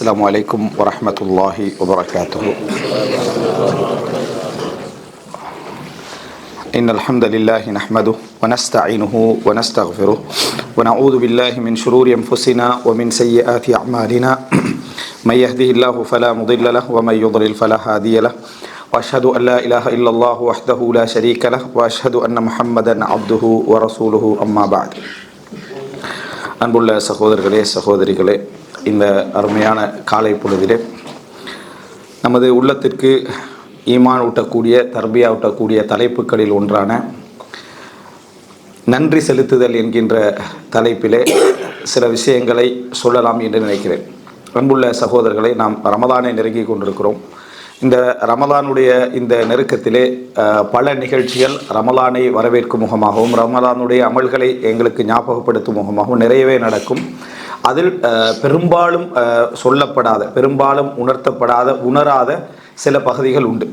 السلام عليكم ورحمة الله وبركاته. إن الحمد لله نحمده ونستعينه ونستغفره ونعوذ بالله من شرور أنفسنا ومن سيئات أعمالنا من يهده الله فلا مضل له ومن يضلل فلا هادي له وأشهد أن لا إله إلا الله وحده لا شريك له وأشهد أن محمدا عبده ورسوله أما بعد. அன்புள்ள சகோதரர்களே சகோதரிகளே, இந்த அருமையான காலை பொழுதிலே நமது உள்ளத்திற்கு ஈமான் ஊட்டக்கூடிய தர்பியா ஊட்டக்கூடிய தலைப்புகளில் ஒன்றான நன்றி செலுத்துதல் என்கின்ற தலைப்பிலே சில விஷயங்களை சொல்லலாம் என்று நினைக்கிறேன். அன்புள்ள சகோதரர்களை, நாம் ரமதானை நெருங்கி கொண்டிருக்கிறோம். இந்த ரமலானுடைய இந்த நெருக்கத்திலே பல நிகழ்ச்சிகள் ரமலானை வரவேற்கும் முகமாகவும் ரமலானுடைய அமல்களை எங்களுக்கு ஞாபகப்படுத்தும் முகமாகவும் நிறையவே நடக்கும். அதில் பெரும்பாலும் சொல்லப்படாத, பெரும்பாலும் உணராத சில பகுதிகள் உண்டு.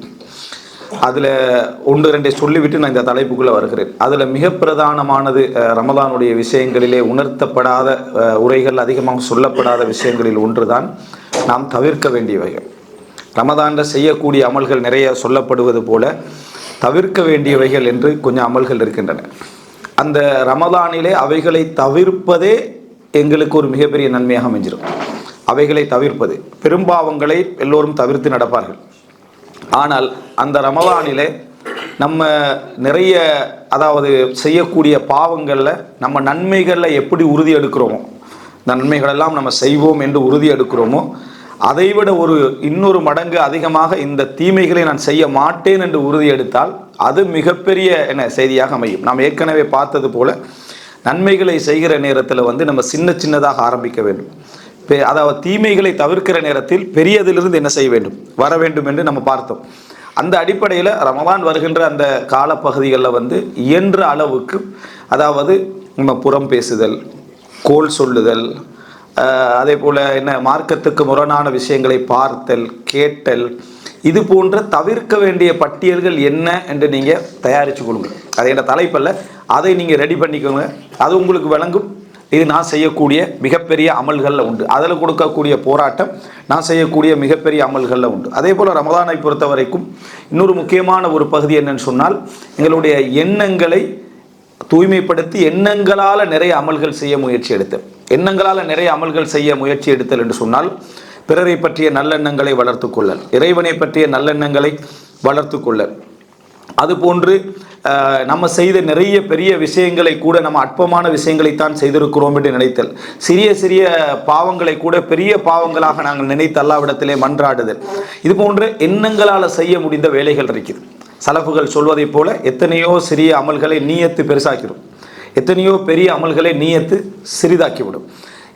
அதில் ஒன்று ரெண்டை சொல்லிவிட்டு நான் இந்த தலைப்புக்குள்ளே வருகிறேன். அதில் மிக பிரதானமானது ரமலானுடைய விஷயங்களிலே உணர்த்தப்படாத உரைகள், அதிகமாக சொல்லப்படாத விஷயங்களில் ஒன்றுதான் நாம் தவிர்க்க வேண்டியவைகள். ரமதானில் செய்யக்கூடிய அமல்கள் நிறைய சொல்லப்படுவது போல தவிர்க்க வேண்டியவைகள் என்று கொஞ்சம் அமல்கள் இருக்கின்றன. அந்த ரமதானிலே அவைகளை தவிர்ப்பதே எங்களுக்கு ஒரு மிகப்பெரிய நன்மையாக அமைஞ்சிடும். அவைகளை தவிர்ப்பது, பெரும்பாவங்களை எல்லோரும் தவிர்த்து நடப்பார்கள். ஆனால் அந்த ரமதானிலே நம்ம நிறைய செய்யக்கூடிய பாவங்களில் நம்ம நன்மைகளில் எப்படி உறுதி எடுக்கிறோமோ, நன்மைகளெல்லாம் நம்ம செய்வோம் என்று உறுதி எடுக்கிறோமோ, அதைவிட இன்னொரு மடங்கு அதிகமாக இந்த தீமைகளை நான் செய்ய மாட்டேன் என்று உறுதி எடுத்தால் அது மிகப்பெரிய செய்தியாக அமையும். நாம் ஏற்கனவே பார்த்தது போல நன்மைகளை செய்கிற நேரத்தில் நம்ம சின்னதாக ஆரம்பிக்க வேண்டும். தீமைகளை தவிர்க்கிற நேரத்தில் பெரியதிலிருந்து என்ன செய்ய வேண்டும், வர வேண்டும் என்று நம்ம பார்த்தோம். அந்த அடிப்படையில் ரமலான் வருகின்ற அந்த காலப்பகுதிகளில் இயன்ற அளவுக்கு நம்ம புறம் பேசுதல், கோல் சொல்லுதல், அதே போல் மார்க்கத்துக்கு முரணான விஷயங்களை பார்த்தல், கேட்டல், இது போன்ற தவிர்க்க வேண்டிய பட்டியல்கள் என்ன என்று நீங்கள் தயாரித்து கொடுங்க. அது என்ன தலைப்பல்ல, அதை நீங்கள் ரெடி பண்ணிக்கோங்க. அது உங்களுக்கு விளங்கும். இது நான் செய்யக்கூடிய மிகப்பெரிய அமல்களில் உண்டு. அதில் கொடுக்கக்கூடிய போராட்டம் நான் செய்யக்கூடிய மிகப்பெரிய அமல்களில் உண்டு. அதே போல் ரமதானை பொறுத்த வரைக்கும் இன்னொரு முக்கியமான ஒரு பகுதி என்னன்னு சொன்னால், எங்களுடைய எண்ணங்களை தூய்மைப்படுத்தி எண்ணங்களால் நிறைய அமல்கள் செய்ய முயற்சி எடுத்தல். எண்ணங்களால் நிறைய அமல்கள் செய்ய முயற்சி எடுத்தல் என்று சொன்னால், பிறரை பற்றிய நல்லெண்ணங்களை வளர்த்து கொள்ளல், இறைவனை பற்றிய நல்லெண்ணங்களை வளர்த்து கொள்ளல். அதுபோன்று நம்ம செய்த நிறைய பெரிய விஷயங்களை கூட நம்ம அற்பமான விஷயங்களைத்தான் செய்திருக்கிறோம் என்று நினைத்தல், சிறிய சிறிய பாவங்களை கூட பெரிய பாவங்களாக நாங்கள் நினைத்து அல்லாஹ்விடத்திலே மன்றாடுதல், இது போன்ற எண்ணங்களால் செய்ய முடிந்த வேலைகள் இருக்குது. சலஃபுகள் சொல்வதை போல எத்தனையோ சிறிய அமல்களை நீயத்து பெருசாக்கிடும், எத்தனையோ பெரிய அமல்களை நீயத்து சிறிதாக்கிவிடும்.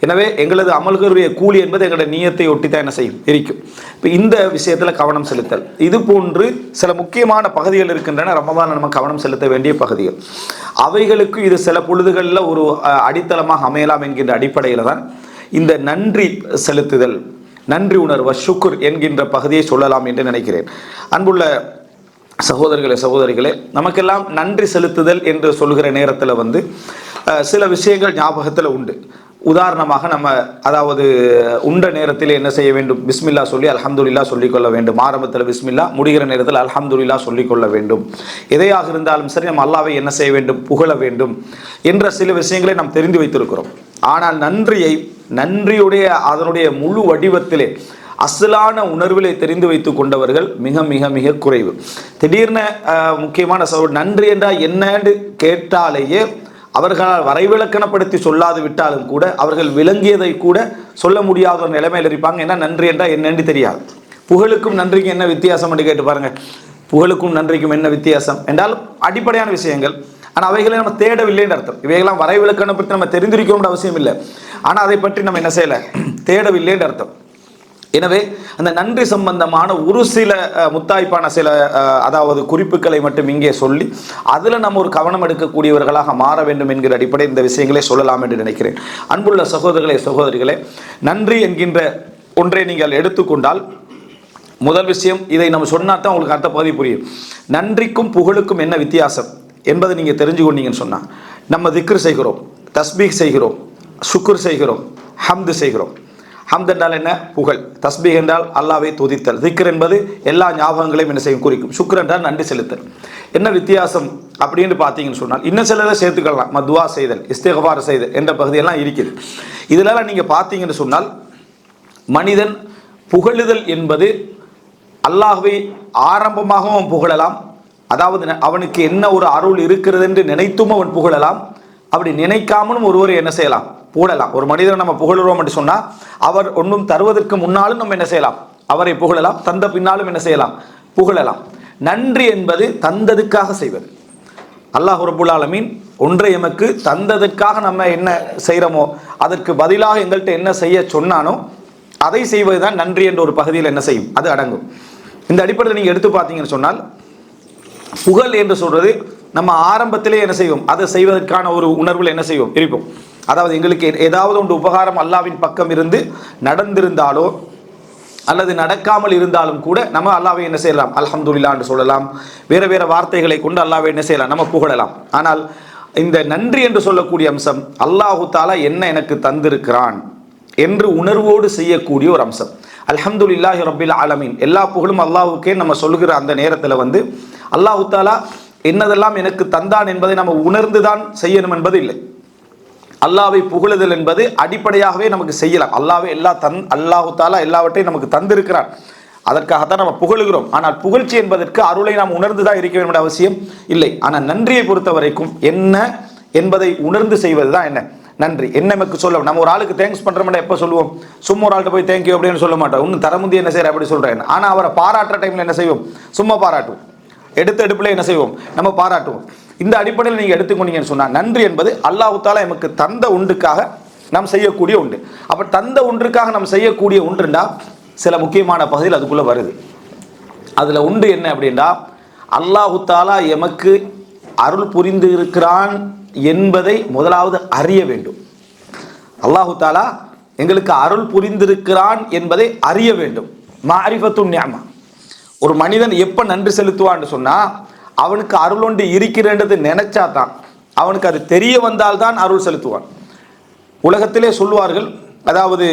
எனவே எங்களது அமல்களுடைய கூலி என்பது எங்களுடைய நீயத்தை ஒட்டி தான் என்ன செய்யும், இருக்கும். இப்போ இந்த விஷயத்தில் கவனம் செலுத்தல், இது போன்று சில முக்கியமான பகுதிகள் இருக்கின்றன. ரமதான் நம்ம கவனம் செலுத்த வேண்டிய பகுதிகள். அவைகளுக்கு இது சில பொழுதுகளில் ஒரு அடித்தளமாக அமையலாம் என்கின்ற அடிப்படையில் தான் இந்த நன்றி செலுத்துதல், நன்றி உணர்வு, ஷுக்குர் என்கின்ற பகுதியை சொல்லலாம் என்று நினைக்கிறேன். அன்புள்ள சகோதரிகளே, நமக்கெல்லாம் நன்றி செலுத்துதல் என்று சொல்கிற நேரத்தில் சில விஷயங்கள் ஞாபகத்தில் உண்டு. உதாரணமாக நம்ம உண்ட நேரத்தில் என்ன செய்ய வேண்டும், பிஸ்மில்லா சொல்லி அல்ஹம்துலில்லாஹ் சொல்லிக்கொள்ள வேண்டும். ஆரம்பத்தில் பிஸ்மில்லா, முடிகிற நேரத்தில் அல்ஹம்துலில்லாஹ் சொல்லிக்கொள்ள வேண்டும். எதையாக இருந்தாலும் சரி நம்ம அல்லாஹ்வை என்ன செய்ய வேண்டும், புகழ வேண்டும் என்ற சில விஷயங்களை நாம் தெரிந்து வைத்திருக்கிறோம். ஆனால் நன்றியுடைய அதனுடைய முழு வடிவத்திலே அசலான உணர்விலே தெரிந்து வைத்து கொண்டவர்கள் மிக மிக மிக குறைவு. திடீர்னு முக்கியமான நன்றி என்றால் என்னன்னு கேட்டாலேயே அவர்களால் வரைவிலக்கணப்படுத்தி சொல்லாது விட்டாலும் கூட அவர்கள் விளங்கியதை கூட சொல்ல முடியாத ஒரு நிலைமையில் இருப்பாங்க. ஏன்னா நன்றி என்றால் என்னன்னு தெரியாது. புகழுக்கும் நன்றிக்கும் என்ன வித்தியாசம் என்று கேட்டு பாருங்க. புகழுக்கும் நன்றிக்கும் என்ன வித்தியாசம் என்றால் அடிப்படையான விஷயங்கள். ஆனால் அவைகளை நம்ம தேடவில்லைன்னு அர்த்தம். இவைகளாம் வரைவிலக்கணப்படுத்தி நம்ம தெரிந்திருக்கணும்னு அவசியம் இல்லை. ஆனால் அதை பற்றி நம்ம என்ன செய்யலை, தேடவில்லைன்னு அர்த்தம். எனவே அந்த நன்றி சம்பந்தமான ஒரு சில முத்தாய்ப்பான சில குறிப்புகளை மட்டும் இங்கே சொல்லி அதில் நம்ம ஒரு கவனம் எடுக்கக்கூடியவர்களாக மாற வேண்டும் என்கிற அடிப்படையில் இந்த விஷயங்களை சொல்லலாம் என்று நினைக்கிறேன். அன்புள்ள சகோதரிகளே, நன்றி என்கின்ற ஒன்றை நீங்கள் எடுத்துக்கொண்டால் முதல் விஷயம், இதை நம்ம சொன்னால் தான் உங்களுக்கு அர்த்த பகுதி புரியும். நன்றிக்கும் புகழுக்கும் என்ன வித்தியாசம் என்பதை நீங்கள் தெரிஞ்சு கொண்டீங்கன்னு சொன்னால், நம்ம திக்ர் செய்கிறோம், தஸ்பீக் செய்கிறோம், ஷுக்குர் செய்கிறோம், ஹம்து செய்கிறோம். ஹம்த் என்றால் என்ன? புகழ். தஸ்பீஹ் என்றால் அல்லாஹ்வை துதித்தல். திக்ர் என்பது எல்லா ஞாபகங்களையும் என்ன செய்யும்? குறிக்கும். சுக்ர் என்றால் நன்றி செலுத்தல். என்ன வித்தியாசம் அப்படின்னு பார்த்தீங்கன்னு சொன்னால், இன்னும் சிலதை சேர்த்துக்கலாம். துஆ செய்தல், இஸ்திக்ஃபார் செய்தல் என்ற பகுதியெல்லாம் இருக்குது. இதெல்லாம் நீங்கள் பார்த்தீங்கன்னு சொன்னால், மனிதன் புகழுதல் என்பது அல்லாஹ்வை ஆரம்பமாகவும் புகழலாம். அதாவது அவனுக்கு என்ன ஒரு அருள் இருக்கிறது என்று நினைத்தும் அவன் புகழலாம். அப்படி நினைக்காமலும் ஒருவரை என்ன செய்யலாம்? புகழலாம். ஒரு மனிதனை நம்ம புகழுறோம் என்று சொன்னால், அவர் ஒன்றும் தருவதற்கு முன்னாலும் நம்ம என்ன செய்யலாம்? அவரை புகழலாம். தந்த பின்னாலும் என்ன செய்யலாம்? புகழலாம். நன்றி என்பது தந்ததுக்காக செய்வது. அல்லாஹ் ரப்புல் ஆலமீன் ஒன்றை எமக்கு தந்ததற்காக நம்ம என்ன செய்கிறோமோ அதற்கு பதிலாக எங்கள்கிட்ட என்ன செய்ய சொன்னானோ அதை செய்வது தான் நன்றி என்ற ஒரு பகுதியில் என்ன செய்யும்? அது அடங்கும். இந்த அடிப்படையில் நீங்கள் எடுத்து பார்த்தீங்கன்னு சொன்னால், புகழ் என்று சொல்றது நம்ம ஆரம்பத்திலே என்ன செய்வோம்? அதை செய்வதற்கான ஒரு உணர்வில் என்ன செய்வோம்? இருப்போம். அதாவது எங்களுக்கு ஏதாவது ஒன்று உபகாரம் அல்லாஹ்வின் பக்கம் இருந்து நடந்திருந்தாலோ அல்லது நடக்காமல் இருந்தாலும் கூட நம்ம அல்லாஹ்வை என்ன செய்யலாம்? அல்ஹம்துலில்லாஹ் என்று சொல்லலாம். வேறு வேறு வார்த்தைகளை கொண்டு அல்லாஹ்வை என்ன செய்யலாம்? நம்ம புகழலாம். ஆனால் இந்த நன்றி என்று சொல்லக்கூடிய அம்சம் அல்லாஹு தஆலா என்ன எனக்கு தந்திருக்கிறான் என்று உணர்வோடு செய்யக்கூடிய ஒரு அம்சம். அல்ஹம்துலில்லாஹி ரப்பில் ஆலமீன், எல்லா புகழும் அல்லாஹ்வுக்கே நம்ம சொல்லுகிற அந்த நேரத்தில் அல்லாஹு தஆலா என்னதெல்லாம் எனக்கு தந்தான் என்பதை நம்ம உணர்ந்துதான் செய்யணும் என்பது இல்லை. அல்லாஹ்வை புகழுதல் என்பது அடிப்படையாகவே நமக்கு செய்யலாம். அல்லாஹு தஆலா எல்லாவற்றையும் நமக்கு தந்திருக்கிறான். அதற்காகத்தான் நம்ம புகழுகிறோம். ஆனால் புகழ்ச்சி என்பதற்கு அருளை நாம் உணர்ந்துதான் இருக்க வேண்டும் என்ற அவசியம் இல்லை. ஆனால் நன்றியை பொறுத்த வரைக்கும் என்ன என்பதை உணர்ந்து செய்வது தான் என்ன நன்றி. என்ன நமக்கு சொல்ல, நம்ம ஒரு ஆளுக்கு தேங்க்ஸ் பண்றோம்னா எப்போ சொல்லுவோம்? சும்மா ஒரு ஆள்கிட்ட போய் தேங்க்யூ அப்படின்னு சொல்ல மாட்டோம். இன்னும் தரமுந்தி என்ன செய்யற அப்படி சொல்றேன். ஆனால் அவரை பாராட்டுற டைம்ல என்ன செய்வோம்? சும்மா பாராட்டுவோம். எடுத்த எடுப்பில் என்ன செய்வோம்? நம்ம பாராட்டுவோம். இந்த அடிப்படையில் நீங்கள் எடுத்துக்கொண்டீங்கன்னு சொன்னால், நன்றி என்பது அல்லாஹ் தஆலா நமக்கு தந்த ஒன்றுக்காக நாம் செய்யக்கூடிய ஒன்று. அப்போ தந்த ஒன்றுக்காக நாம் செய்யக்கூடிய ஒன்றுண்டா சில முக்கியமான பகுதியில் அதுக்குள்ளே வருது. அதில் ஒன்று என்ன அப்படின்னா, அல்லாஹ் தஆலா எமக்கு அருள் புரிந்து இருக்கிறான் என்பதை முதலாவது அறிய வேண்டும். அல்லாஹ் தஆலா எங்களுக்கு அருள் புரிந்திருக்கிறான் என்பதை அறிய வேண்டும். மாரிஃபத்துன் நிஅமா. ஒரு மனிதன் எப்போ நன்றி செலுத்துவான்னு சொன்னால், அவனுக்கு அருள் ஒன்று இருக்கிறன்றது நினைச்சா தான், அவனுக்கு அது தெரிய வந்தால்தான் அருள் செலுத்துவான். உலகத்திலே சொல்லுவார்கள், அதாவது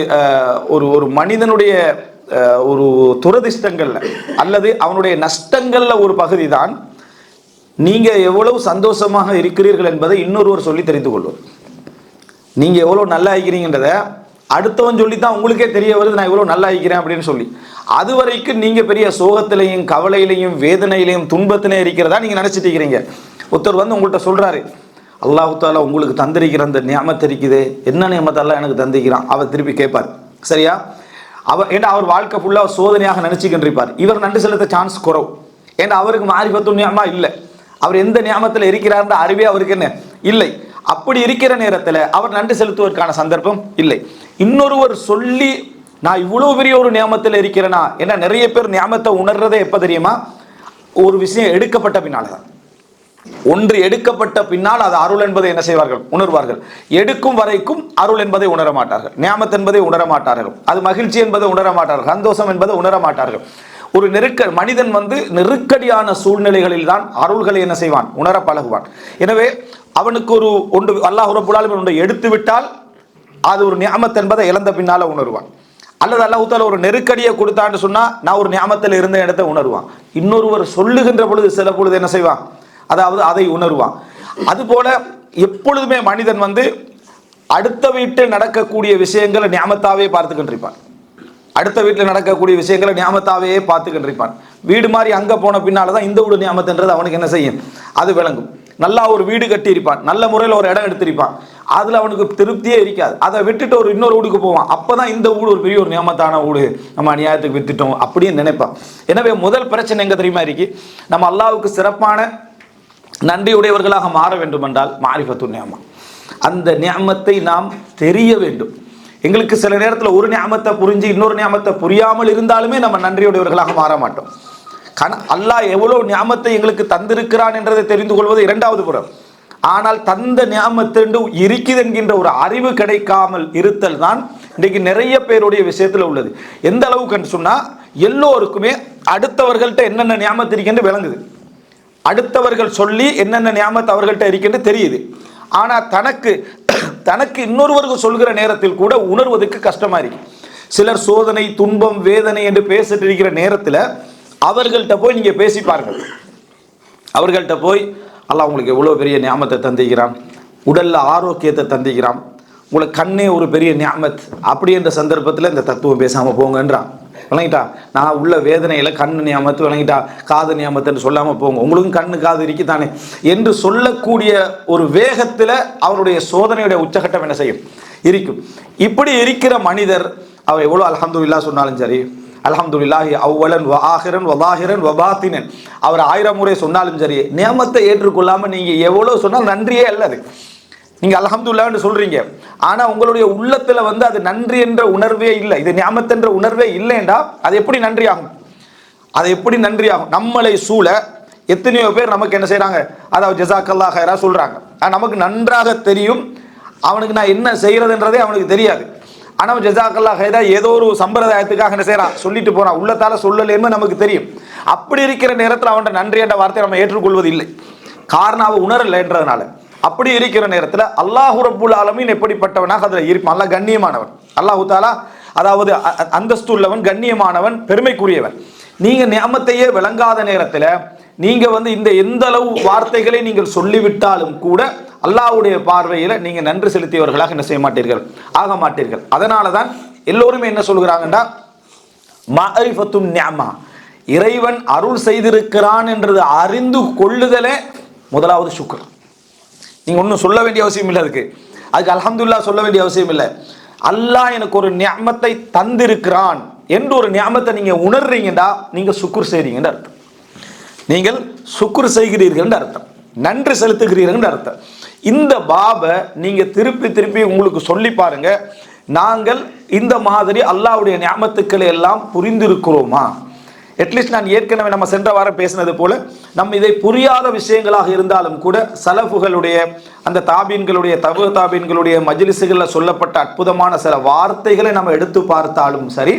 ஒரு மனிதனுடைய ஒரு துரதிஷ்டங்கள்ல அல்லது அவனுடைய நஷ்டங்கள்ல ஒரு பகுதி தான் நீங்க எவ்வளவு சந்தோஷமாக இருக்கிறீர்கள் என்பதை இன்னொருவர் சொல்லி தெரிந்து கொள்வார். நீங்க எவ்வளவு நல்லா இருக்கிறீங்கன்றத அடுத்தவன் சொல்லித்தான் உங்களுக்கே தெரிய வருது, நான் இவ்வளவு நல்லா இருக்கிறேன் அப்படின்னு சொல்லி. அது வரைக்கும் நீங்க பெரிய சோகத்திலையும் கவலையிலையும் வேதனையிலையும் துன்பத்திலையும் இருக்கிறதா நீங்க நினைச்சிட்டு இருக்கிறீங்க. ஒருத்தர் உங்கள்கிட்ட சொல்றாரு, அல்லாஹ் தஆலா உங்களுக்கு தந்திருக்கிற அந்த நியமத் இருக்குது, என்ன நியமத்தெல்லாம் எனக்கு தந்திருக்கிறான். அவர் திருப்பி கேட்பார், சரியா? அவர் வாழ்க்கை ஃபுல்லா சோதனையாக நினைச்சுக்கின்றிருப்பார். இவர் நன்றி செலுத்த சான்ஸ் குறவு. ஏன்னா அவருக்கு மாரிஃபத்து நியமா இல்லை. அவர் எந்த நியமத்தில் இருக்கிறார்ன்ற அறிவே அவருக்கு என்ன இல்லை. அப்படி இருக்கிற நேரத்தில் அவர் நன்றி செலுத்துவதற்கான சந்தர்ப்பம் இல்லை. இன்னொருவர் சொல்லி நான் இவ்வளவு பெரிய ஒரு நியமத்தில் இருக்கிறேனா, ஏன்னா நிறைய பேர் நியமத்தை உணர்றதே எப்ப தெரியுமா? ஒரு விஷயம் எடுக்கப்பட்ட பின்னால் தான். ஒன்று எடுக்கப்பட்ட பின்னால் அது அருள் என்பதை என்ன செய்வார்கள்? உணர்வார்கள். எடுக்கும் வரைக்கும் அருள் என்பதை உணர மாட்டார்கள், நியமத் என்பதை உணர மாட்டார்கள், அது மகிழ்ச்சி என்பதை உணர மாட்டார்கள், சந்தோஷம் என்பதை உணர மாட்டார்கள். ஒரு மனிதன் நெருக்கடியான சூழ்நிலைகளில் தான் அருள்களை என்ன செய்வான்? உணர பழகுவான். எனவே அவனுக்கு ஒன்று அல்லாஹ் ரப்புல் ஆலமீன் ஒன்றை எடுத்து விட்டால் அது ஒரு நியமத் என்பதை இழந்த பின்னால உணர்வான். அல்லது அல்லாஹ் தஆலா ஒரு நெருக்கடியை கொடுத்தான்னு சொன்னா நான் ஒரு நியமத்தில் இருந்த இடத்தை உணர்வான். இன்னொருவர் சொல்லுகின்ற பொழுது சில பொழுது என்ன செய்வான்? அதாவது அதை உணர்வான். அதுபோல எப்பொழுதுமே மனிதன் அடுத்த வீட்டில் நடக்கக்கூடிய விஷயங்களை நியமத்தாவே பார்த்துக்கின்றிருப்பான். அடுத்த வீட்டில் நடக்கக்கூடிய விஷயங்களை நியமத்தாவே பார்த்துக்கின்றிருப்பான். வீடு மாதிரி அங்கே போன பின்னால தான் இந்த வீடு நியமத்துன்றது அவனுக்கு என்ன செய்யும்? அது விளங்கும். நல்லா ஒரு வீடு கட்டியிருப்பான், நல்ல முறையில் ஒரு இடம் எடுத்திருப்பான், அதில் அவனுக்கு திருப்தியே இருக்காது. அதை விட்டுட்டு இன்னொரு வீடுக்கு போவான். அப்போ தான் இந்த வீடு ஒரு பெரிய ஒரு நியமத்தான வீடு, நம்ம அநியாயத்துக்கு வித்துட்டோம் அப்படின்னு நினைப்பான். எனவே முதல் பிரச்சனை எங்கே தெரியுமா இருக்கு? நம்ம அல்லாஹ்வுக்கு சிறப்பான நன்றியுடையவர்களாக மாற வேண்டும் என்றால் மாரிஃபத்து நியமா, அந்த நியமத்தை நாம் தெரிய வேண்டும். எங்களுக்கு சில நேரத்தில் ஒரு நியமத்தை புரிஞ்சு இன்னொரு நியமத்தை புரியாமல் இருந்தாலுமே நம்ம நன்றியுடையவர்களாக மாற மாட்டோம். அல்லாஹ் எவ்வளவு நியமத்தை எங்களுக்கு தந்திருக்கிறான் என்றதை தெரிந்து கொள்வது இரண்டாவது புறம். ஆனால் தந்த நியமத்து இருக்குது என்கின்ற ஒரு அறிவு கிடைக்காமல் இருத்தல் தான் இன்றைக்கு நிறைய பேருடைய விஷயத்தில் உள்ளது. எந்த அளவுக்கு சொன்னா, எல்லோருக்குமே அடுத்தவர்கள்ட்ட என்னென்ன நியமத்து இருக்குன்னு விளங்குது, அடுத்தவர்கள் சொல்லி என்னென்ன நியமத்து அவர்கள்ட்ட இருக்குன்னு தெரியுது. ஆனால் தனக்கு இன்னொருவருக்கு சொல்கிற நேரத்தில் கூட உணர்வதற்கு கஷ்டமா இருக்கு. சிலர் சோதனை, துன்பம், வேதனை என்று பேசிட்டு இருக்கிற நேரத்தில் அவர்கள்ட்ட போய் நீங்க பேசிப்பார்கள். அவர்கள்ட்ட போய் அல்லாஹ் உங்களுக்கு எவ்வளோ பெரிய ஞாபகத்தை தந்திக்கிறான், உடல்ல ஆரோக்கியத்தை தந்திக்கிறான், உங்களுக்கு கண்ணே ஒரு பெரிய ஞாபத், அப்படி என்ற சந்தர்ப்பத்தில் இந்த தத்துவம் பேசாமல் போங்கன்றான். விளங்கிட்டா? நான் உள்ள வேதனையில் கண்ணு ஞாபகத்து, விளங்கிட்டா, காது ஞாபகத்துன்னு சொல்லாமல் போங்க, உங்களுக்கும் கண்ணு காது இருக்குதானே என்று சொல்லக்கூடிய ஒரு வேகத்தில் அவருடைய சோதனையுடைய உச்சகட்டம் என்ன செய்யும், இருக்கும். இப்படி இருக்கிற மனிதர் அவர் எவ்வளோ அல்ஹம்துலில்லாஹ் சொன்னாலும் சரி, அல்ஹம்துலில்லாஹி அவ்வலன் வ ஆஹிரன் வ லாஹிரன் வ பாத்தினன், அவர் 1000 முறை சொன்னாலும் சரி, நியமத்தை ஏற்றுக்கொள்ளாமல் நீங்கள் எவ்வளோ சொன்னால் நன்றியே அல்லது. நீங்க அல்ஹம்துலில்லாஹ்னு சொல்றீங்க, ஆனா உங்களுடைய உள்ளத்துல அது நன்றி என்ற உணர்வே இல்லை, இது நியாமத் என்ற உணர்வே இல்லைண்டா அது எப்படி நன்றி ஆகும்? அது எப்படி நன்றி ஆகும்? நம்மளை சூழ எத்தனையோ பேர் நமக்கு என்ன செய்யறாங்க, அதாவது ஜஸாக்கல்லாஹ் ஹைரா சொல்றாங்க, நமக்கு நன்றாக தெரியும் அவனுக்கு நான் என்ன செய்யறதுன்றதே அவனுக்கு தெரியாது. ஆனா ஜஸாக்கல்லாஹ் ஹைரா ஏதோ ஒரு சம்பிரதாயத்துக்காக என்ன செய்யறான், சொல்லிட்டு போறான், உள்ளத்தால சொல்லலேன்னு நமக்கு தெரியும். அப்படி இருக்கிற நேரத்தில் அவன் நன்றி என்ற வார்த்தையை நம்ம ஏற்றுக்கொள்வது இல்லை, காரணம் அவன் உணரலைன்றதுனால. அப்படி இருக்கிற நேரத்தில் அல்லாஹு ரப்புல் ஆலமீன் எப்படிப்பட்டவனாக அதில் இருப்பான்? அல்லாஹ் கண்ணியமானவன், அல்லாஹு தாலா அதாவது அந்தஸ்து உள்ளவன், கண்ணியமானவன், பெருமைக்குரியவன். நீங்க நியமத்தையே விளங்காத நேரத்தில் நீங்க இந்த எந்த அளவு வார்த்தைகளை நீங்கள் சொல்லிவிட்டாலும் கூட அல்லாஹ்வுடைய பார்வையில் நீங்க நன்றி செலுத்தியவர்களாக என்ன செய்ய மாட்டீர்கள், ஆக மாட்டீர்கள். அதனால தான் எல்லோருமே என்ன சொல்கிறாங்கண்டா, மஅரிஃபத்துன் நிஅமா, இறைவன் அருள் செய்திருக்கிறான் என்றது அறிந்து கொள்ளுதலே முதலாவது சுக்ர். நீங்க ஒன்றும் சொல்ல வேண்டிய அவசியம் இல்லை, அதுக்கு அல்ஹம்துலில்லாஹ் சொல்ல வேண்டிய அவசியம் இல்லை. அல்லாஹ் எனக்கு ஒரு நியமத்தை தந்திருக்கிறான் என்று ஒரு நியமத்தை நீங்க உணர்றீங்கடா, நீங்க சுக்குர் செய்றீங்கன்னு அர்த்தம். நீங்கள் சுக்குர் செய்கிறீர்கள் அர்த்தம், நன்றி செலுத்துகிறீர்கள் அர்த்தம். இந்த பாபை நீங்க திருப்பி திருப்பி உங்களுக்கு சொல்லி பாருங்க, நாங்கள் இந்த மாதிரி அல்லாஹ்வுடைய நியமத்துக்களை எல்லாம் புரிந்திருக்கிறோமா? அட்லீஸ்ட் நான் ஏற்கனவே நம்ம சென்ற வாரம் பேசினது போல நம்ம இதை புரியாத விஷயங்களாக இருந்தாலும் கூட சலஃபுகளுடைய அந்த தாபீன்களுடைய தாபீன்களுடைய மஜ்லிஸுகளில் சொல்லப்பட்ட அற்புதமான சில வார்த்தைகளை நம்ம எடுத்து பார்த்தாலும் சரி,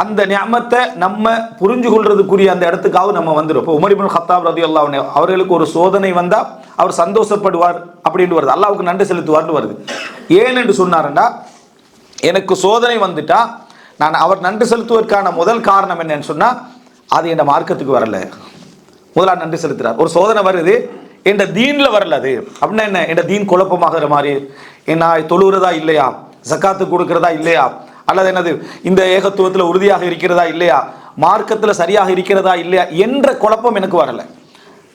அந்த நியமத்தை நம்ம புரிஞ்சு கொள்றதுக்குரிய அந்த இடத்துக்காக நம்ம வந்துடும். இப்போ உமர் இப்னு கத்தாப் ரலியல்லாஹு அன்ஹு அவர்களுக்கு ஒரு சோதனை வந்தா அவர் சந்தோஷப்படுவார் அப்படின்னு வருது, அல்லாஹ்வுக்கு நன்றி செலுத்துவார்னு வருது. ஏன் என்று சொன்னாருன்னா, எனக்கு சோதனை வந்துட்டா நான் அவர் நன்றி செலுத்துவதற்கான முதல் காரணம் என்னன்னு சொன்னா, அது என் மார்க்கத்துக்கு வரல, முதலாக நன்றி செலுத்துறார். ஒரு சோதனை வருது, என் தீன்ல வரல, அது அப்படின்னா என்ன, என் தீன் குழப்பமாகிற மாதிரி, என்ன தொழுகிறதா இல்லையா, ஜக்காத்து கொடுக்கிறதா இல்லையா, அல்லது என்னது இந்த ஏகத்துவத்தில் உறுதியாக இருக்கிறதா இல்லையா, மார்க்கத்தில் சரியாக இருக்கிறதா இல்லையா என்ற குழப்பம் எனக்கு வரல.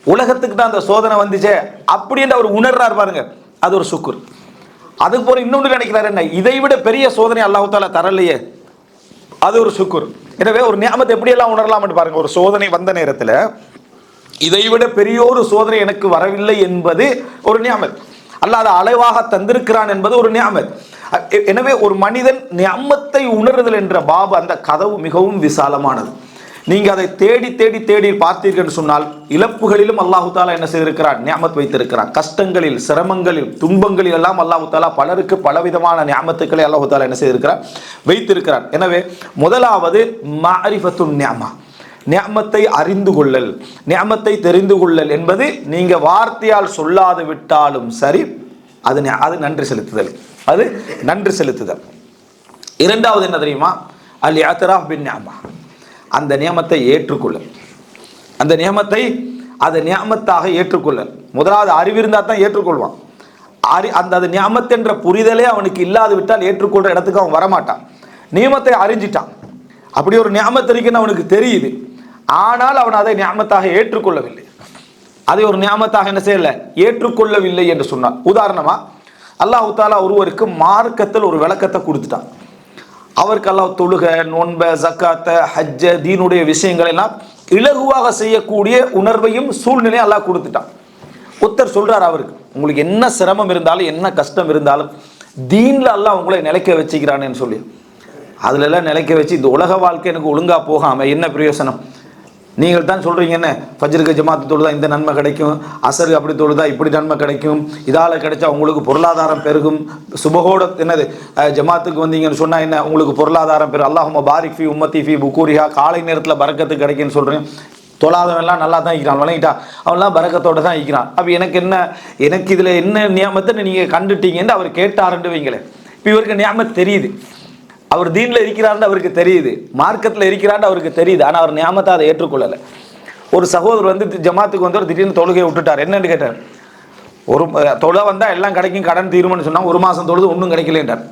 உலகத்துக்கு தான் அந்த சோதனை வந்துச்சே அப்படின்னு அவர் உணர்றார் பாருங்க, அது ஒரு சுக்குர். அது போல இன்னொன்று நினைக்கிறார், என்ன இதை விட பெரிய சோதனை அல்லாஹ் தஆலா தரலையே, அது ஒரு சுக்குர். எனவே ஒரு நியமத்தை எப்படியெல்லாம் உணரலாம் பாருங்க, ஒரு சோதனை வந்த நேரத்தில் இதை விட பெரிய ஒரு சோதனை எனக்கு வரவில்லை என்பது ஒரு நியமத், அல்லாஹ் அதை அளவாக தந்திருக்கிறான் என்பது ஒரு நியமத். எனவே ஒரு மனிதன் நியமத்தை உணர்தல் என்ற பாபு, அந்த கதவு மிகவும் விசாலமானது. நீங்க அதை தேடி தேடி தேடி பார்த்தீர்கள் சொன்னால் இழப்புகளிலும் அல்லாஹு தாலா என்ன செய்திருக்கிறான், நியமத் வைத்திருக்கிறான். கஷ்டங்களில், சிரமங்களில், துன்பங்களில் எல்லாம் அல்லாஹு தாலா பலருக்கு பலவிதமான நியமத்துக்களை அல்லாஹு தாலா என்ன செய்திருக்கிறான், வைத்திருக்கிறான். எனவே முதலாவது மஅரிஃபத்துன் நியமா, நியமத்தை அறிந்து கொள்ளல், நியமத்தை தெரிந்து கொள்ளல் என்பது நீங்க வார்த்தையால் சொல்லாது விட்டாலும் சரி, அது நன்றி செலுத்துதல், அது நன்றி செலுத்துதல். இரண்டாவது என்ன தெரியுமா, அல் இஅ்திராஃப் பின் நியமா, அந்த நியமத்தை ஏற்றுக்கொள்ளல், அந்த நியமத்தை அதை நியமத்தாக ஏற்றுக்கொள்ளல். முதலாவது அறிவு இருந்தால் தான் ஏற்றுக்கொள்வான். அந்த நியமத் என்ற புரிதலே அவனுக்கு இல்லாது விட்டால் ஏற்றுக்கொள்ற இடத்துக்கு அவன் வரமாட்டான். நியமத்தை அறிஞ்சிட்டான், அப்படி ஒரு நியமத் இருக்குன்னு அவனுக்கு தெரியுது, ஆனால் அவன் அதை நியமத்தாக ஏற்றுக்கொள்ளவில்லை, அதை ஒரு நியமத்தாக என்ன செய்யல, ஏற்றுக்கொள்ளவில்லை என்று சொன்னான். உதாரணமா அல்லாஹ் தஆலா ஒருவருக்கு மார்க்கத்தில் ஒரு விளக்கத்தை கொடுத்துட்டான். அவருக்கு அல்லாஹ் தொழுக, நோன்ப, ஜக்காத்த, ஹஜ்ஜ, தீனுடைய விஷயங்கள் எல்லாம் இலகுவாக செய்யக்கூடிய உணர்வையும் சூழ்நிலையும் அல்லாஹ் கொடுத்துட்டான். ஒருத்தர் சொல்றார், அவருக்கு உங்களுக்கு என்ன சிரமம் இருந்தாலும் என்ன கஷ்டம் இருந்தாலும் தீன்ல அல்லாஹ் உங்களை நிலைக்க வச்சுக்கிறான்னு சொல்லி, அதுல எல்லாம் நிலைக்க வச்சு இந்த உலக வாழ்க்கை எனக்கு ஒழுங்கா போகாம என்ன பிரயோசனம்? நீங்கள் தான் சொல்றீங்க, என்ன ஃபஜ்ருக்கு ஜமாத்து தொழுதா இந்த நன்மை கிடைக்கும், அசருக்கு அப்படி தொழுதா இப்படி நன்மை கிடைக்கும், இதால கிடைச்சா உங்களுக்கு பொருளாதாரம் பெருகும், சுபகோட என்னது ஜமாத்துக்கு வந்தீங்கன்னு சொன்னா என்ன உங்களுக்கு பொருளாதாரம் பெருகும், அல்லாஹும்ம பாரிக் ஃபி உம்மத்தி ஃபி புக்கூரிஹா, காலை நேரத்தில் பரக்கத்து கிடைக்குன்னு சொல்றேன். தொழாதவன்லாம் நல்லா தான் இருக்கிறான், விளங்கிட்டா, அவன்லாம் பரக்கத்தோட தான் இருக்கிறான். அப்போ எனக்கு என்ன, எனக்கு இதில் என்ன நியமத்தை நீங்கள் கண்டுட்டீங்கன்னு அவர் கேட்டாருன்னு வைங்களேன். இப்போ இவருக்கு நியமத் தெரியுது, அவர் தீனில் இருக்கிறார்னு அவருக்கு தெரியுது, மார்க்கத்தில் இருக்கிறான்னு அவருக்கு தெரியுது. ஆனால் அவர் நியாமத்தை அதை ஏற்றுக்கொள்ளலை. ஒரு சகோதரர் வந்து ஜமாத்துக்கு வந்து ஒரு திடீர்னு தொழுகையை விட்டுட்டார். என்னன்னு கேட்டார், ஒரு தொழுகை வந்தால் எல்லாம் கிடைக்கும், கடன் தீரும்னு சொன்னால் ஒரு மாதம் தொழுது ஒன்றும் கிடைக்கலன்றார்.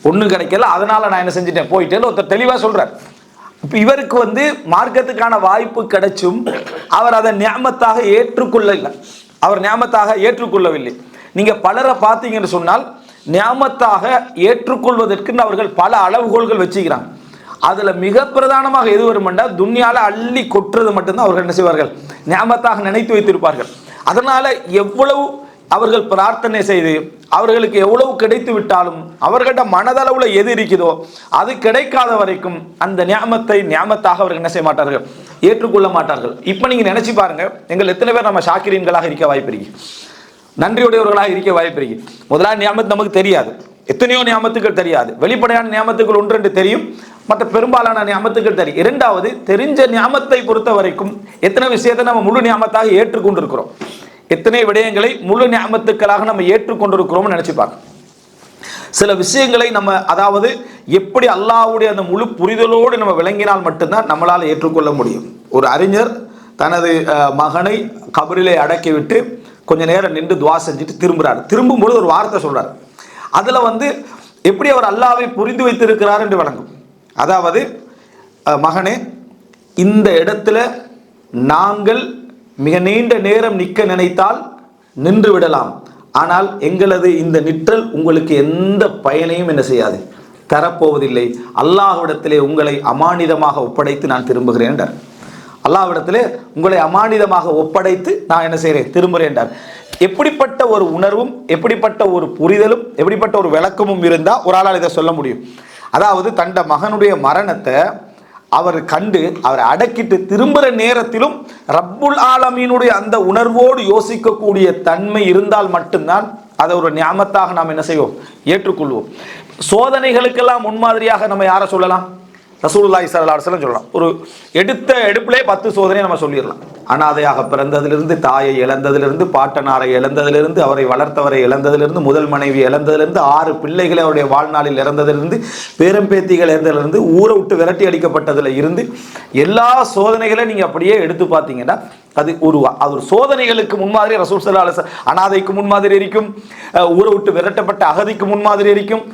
ஒன்றும் கிடைக்கல, அதனால் நான் என்ன செஞ்சுட்டேன் போயிட்டேன்னு ஒருத்தர் தெளிவாக சொல்கிறார். இப்போ இவருக்கு வந்து மார்க்கத்துக்கான வாய்ப்பு கிடைச்சும் அவர் அதை நியாமத்தாக ஏற்றுக்கொள்ளவில்லை. அவர் நியாமத்தாக ஏற்றுக்கொள்ளவில்லை. நீங்கள் பலரை பார்த்தீங்கன்னு சொன்னால் நியாமத்தாக ஏற்றுக்கொள்வதற்கு அவர்கள் பல அளவுகோல்கள் வச்சுக்கிறாங்க. அதில் மிக பிரதானமாக எது வருமெண்டா துன்யால அள்ளி கொட்டுறது மட்டும்தான் அவர்கள் என்ன செய்வார்கள், நியாமத்தாக நினைத்து வைத்திருப்பார்கள். அதனால் எவ்வளவு அவர்கள் பிரார்த்தனை செய்து அவர்களுக்கு எவ்வளவு கிடைத்து விட்டாலும் அவர்கிட்ட மனதளவில் எது இருக்குதோ அது கிடைக்காத வரைக்கும் அந்த நியாமத்தாக அவர்கள் என்ன செய்ய மாட்டார்கள், ஏற்றுக்கொள்ள மாட்டார்கள். இப்போ நீங்கள் நினைச்சு பாருங்க, எங்கள் எத்தனை பேர் நம்ம ஷாக்கிரீன்களாக இருக்க வாய்ப்பு இருக்கு, நன்றியுடையவர்களாக இருக்க வாய்ப்பு இருக்கு. முதலாவது நியாமத் நமக்கு தெரியாது, எத்தனையோ நியாமத்துக்கள் தெரியாது. வெளிப்படையான நியாமத்துக்கள் ஒன்று ரெண்டு தெரியும், மற்ற பெரும்பாலான நியாமத்துக்கள் தெரியும். இரண்டாவது, தெரிஞ்ச நியாமத்தை பொறுத்த வரைக்கும் எத்தனை விஷயத்தை நம்ம முழு நியாமத்தாக ஏற்றுக்கொண்டிருக்கிறோம், எத்தனை விடயங்களை முழு நியாமத்துக்களாக நம்ம ஏற்றுக்கொண்டிருக்கிறோம்னு நினைச்சுப்பாங்க. சில விஷயங்களை நம்ம அதாவது எப்படி அல்லாஹ்வுடைய அந்த முழு புரிதலோடு நம்ம விளங்கினால் மட்டும்தான் நம்மளால் ஏற்றுக்கொள்ள முடியும். ஒரு அறிஞர் தனது மகனை கபரிலே அடக்கிவிட்டு கொஞ்ச நேரம் நின்று துவா செஞ்சுட்டு திரும்புகிறார். திரும்பும்போது ஒரு வார்த்தை சொல்றார். அதில் வந்து எப்படி அவர் அல்லாஹ்வை புரிந்து வைத்திருக்கிறார் என்று விளங்கும். அதாவது, மகனே, இந்த இடத்துல நாங்கள் மிக நீண்ட நேரம் நிற்க நினைத்தால் நின்று விடலாம், ஆனால் எங்களது இந்த நிற்றல் உங்களுக்கு எந்த பயனையும் என்ன செய்யாது, தரப்போவதில்லை. அல்லாஹ்விடத்திலே உங்களை அமானிதமாக ஒப்படைத்து நான் திரும்புகிறேன் என்றார். அல்லாஹ்விடத்திலே உங்களை அமானிதமாக ஒப்படைத்து நான் என்ன செய்கிறேன், திரும்புகிறேன் என்றார். எப்படிப்பட்ட ஒரு உணர்வும் எப்படிப்பட்ட ஒரு புரிதலும் எப்படிப்பட்ட ஒரு விளக்கமும் இருந்தால் ஒரு ஆளால் இதை சொல்ல முடியும். அதாவது தண்ட மகனுடைய மரணத்தை அவர் கண்டு அவரை அடக்கிட்டு திரும்புகிற நேரத்திலும் ரப்புல் ஆலமீனுடைய அந்த உணர்வோடு யோசிக்கக்கூடிய தன்மை இருந்தால் மட்டும்தான் அதை ஒரு நியாமத்தாக நாம் என்ன செய்வோம், ஏற்றுக்கொள்வோம். சோதனைகளுக்கெல்லாம் முன்மாதிரியாக நம்ம யாரை சொல்லலாம், ரசூலுல்லாஹி ஸல்லல்லாஹு அலைஹி வஸல்லம் சொல்லலாம். ஒரு எடுப்பிலே 10 சோதனை நம்ம சொல்லிடலாம். அனாதையாக பிறந்ததிலிருந்து, தாயை இழந்ததிலிருந்து, பாட்டனாரை இழந்ததிலிருந்து, அவரை வளர்த்தவரை இழந்ததிலிருந்து, முதல் மனைவி இழந்ததிலிருந்து, 6 பிள்ளைகளை அவருடைய வாழ்நாளில் இறந்ததிலிருந்து, பேரம்பேத்திகள் இறந்ததிலிருந்து, ஊரை விட்டு விரட்டி அடிக்கப்பட்டதில் இருந்து எல்லா சோதனைகளையும் நீங்கள் அப்படியே எடுத்து பார்த்தீங்கன்னா அது ஒரு சோதனைகளுக்கு முன்மாதிரி ரசூல் ஸல்லல்லாஹு அலைஹி வஸல்லம், அனாதைக்கு முன்மாதிரி இருக்கும், ஊரை விட்டு விரட்டப்பட்ட அகதிக்கு முன்மாதிரி இருக்கும்,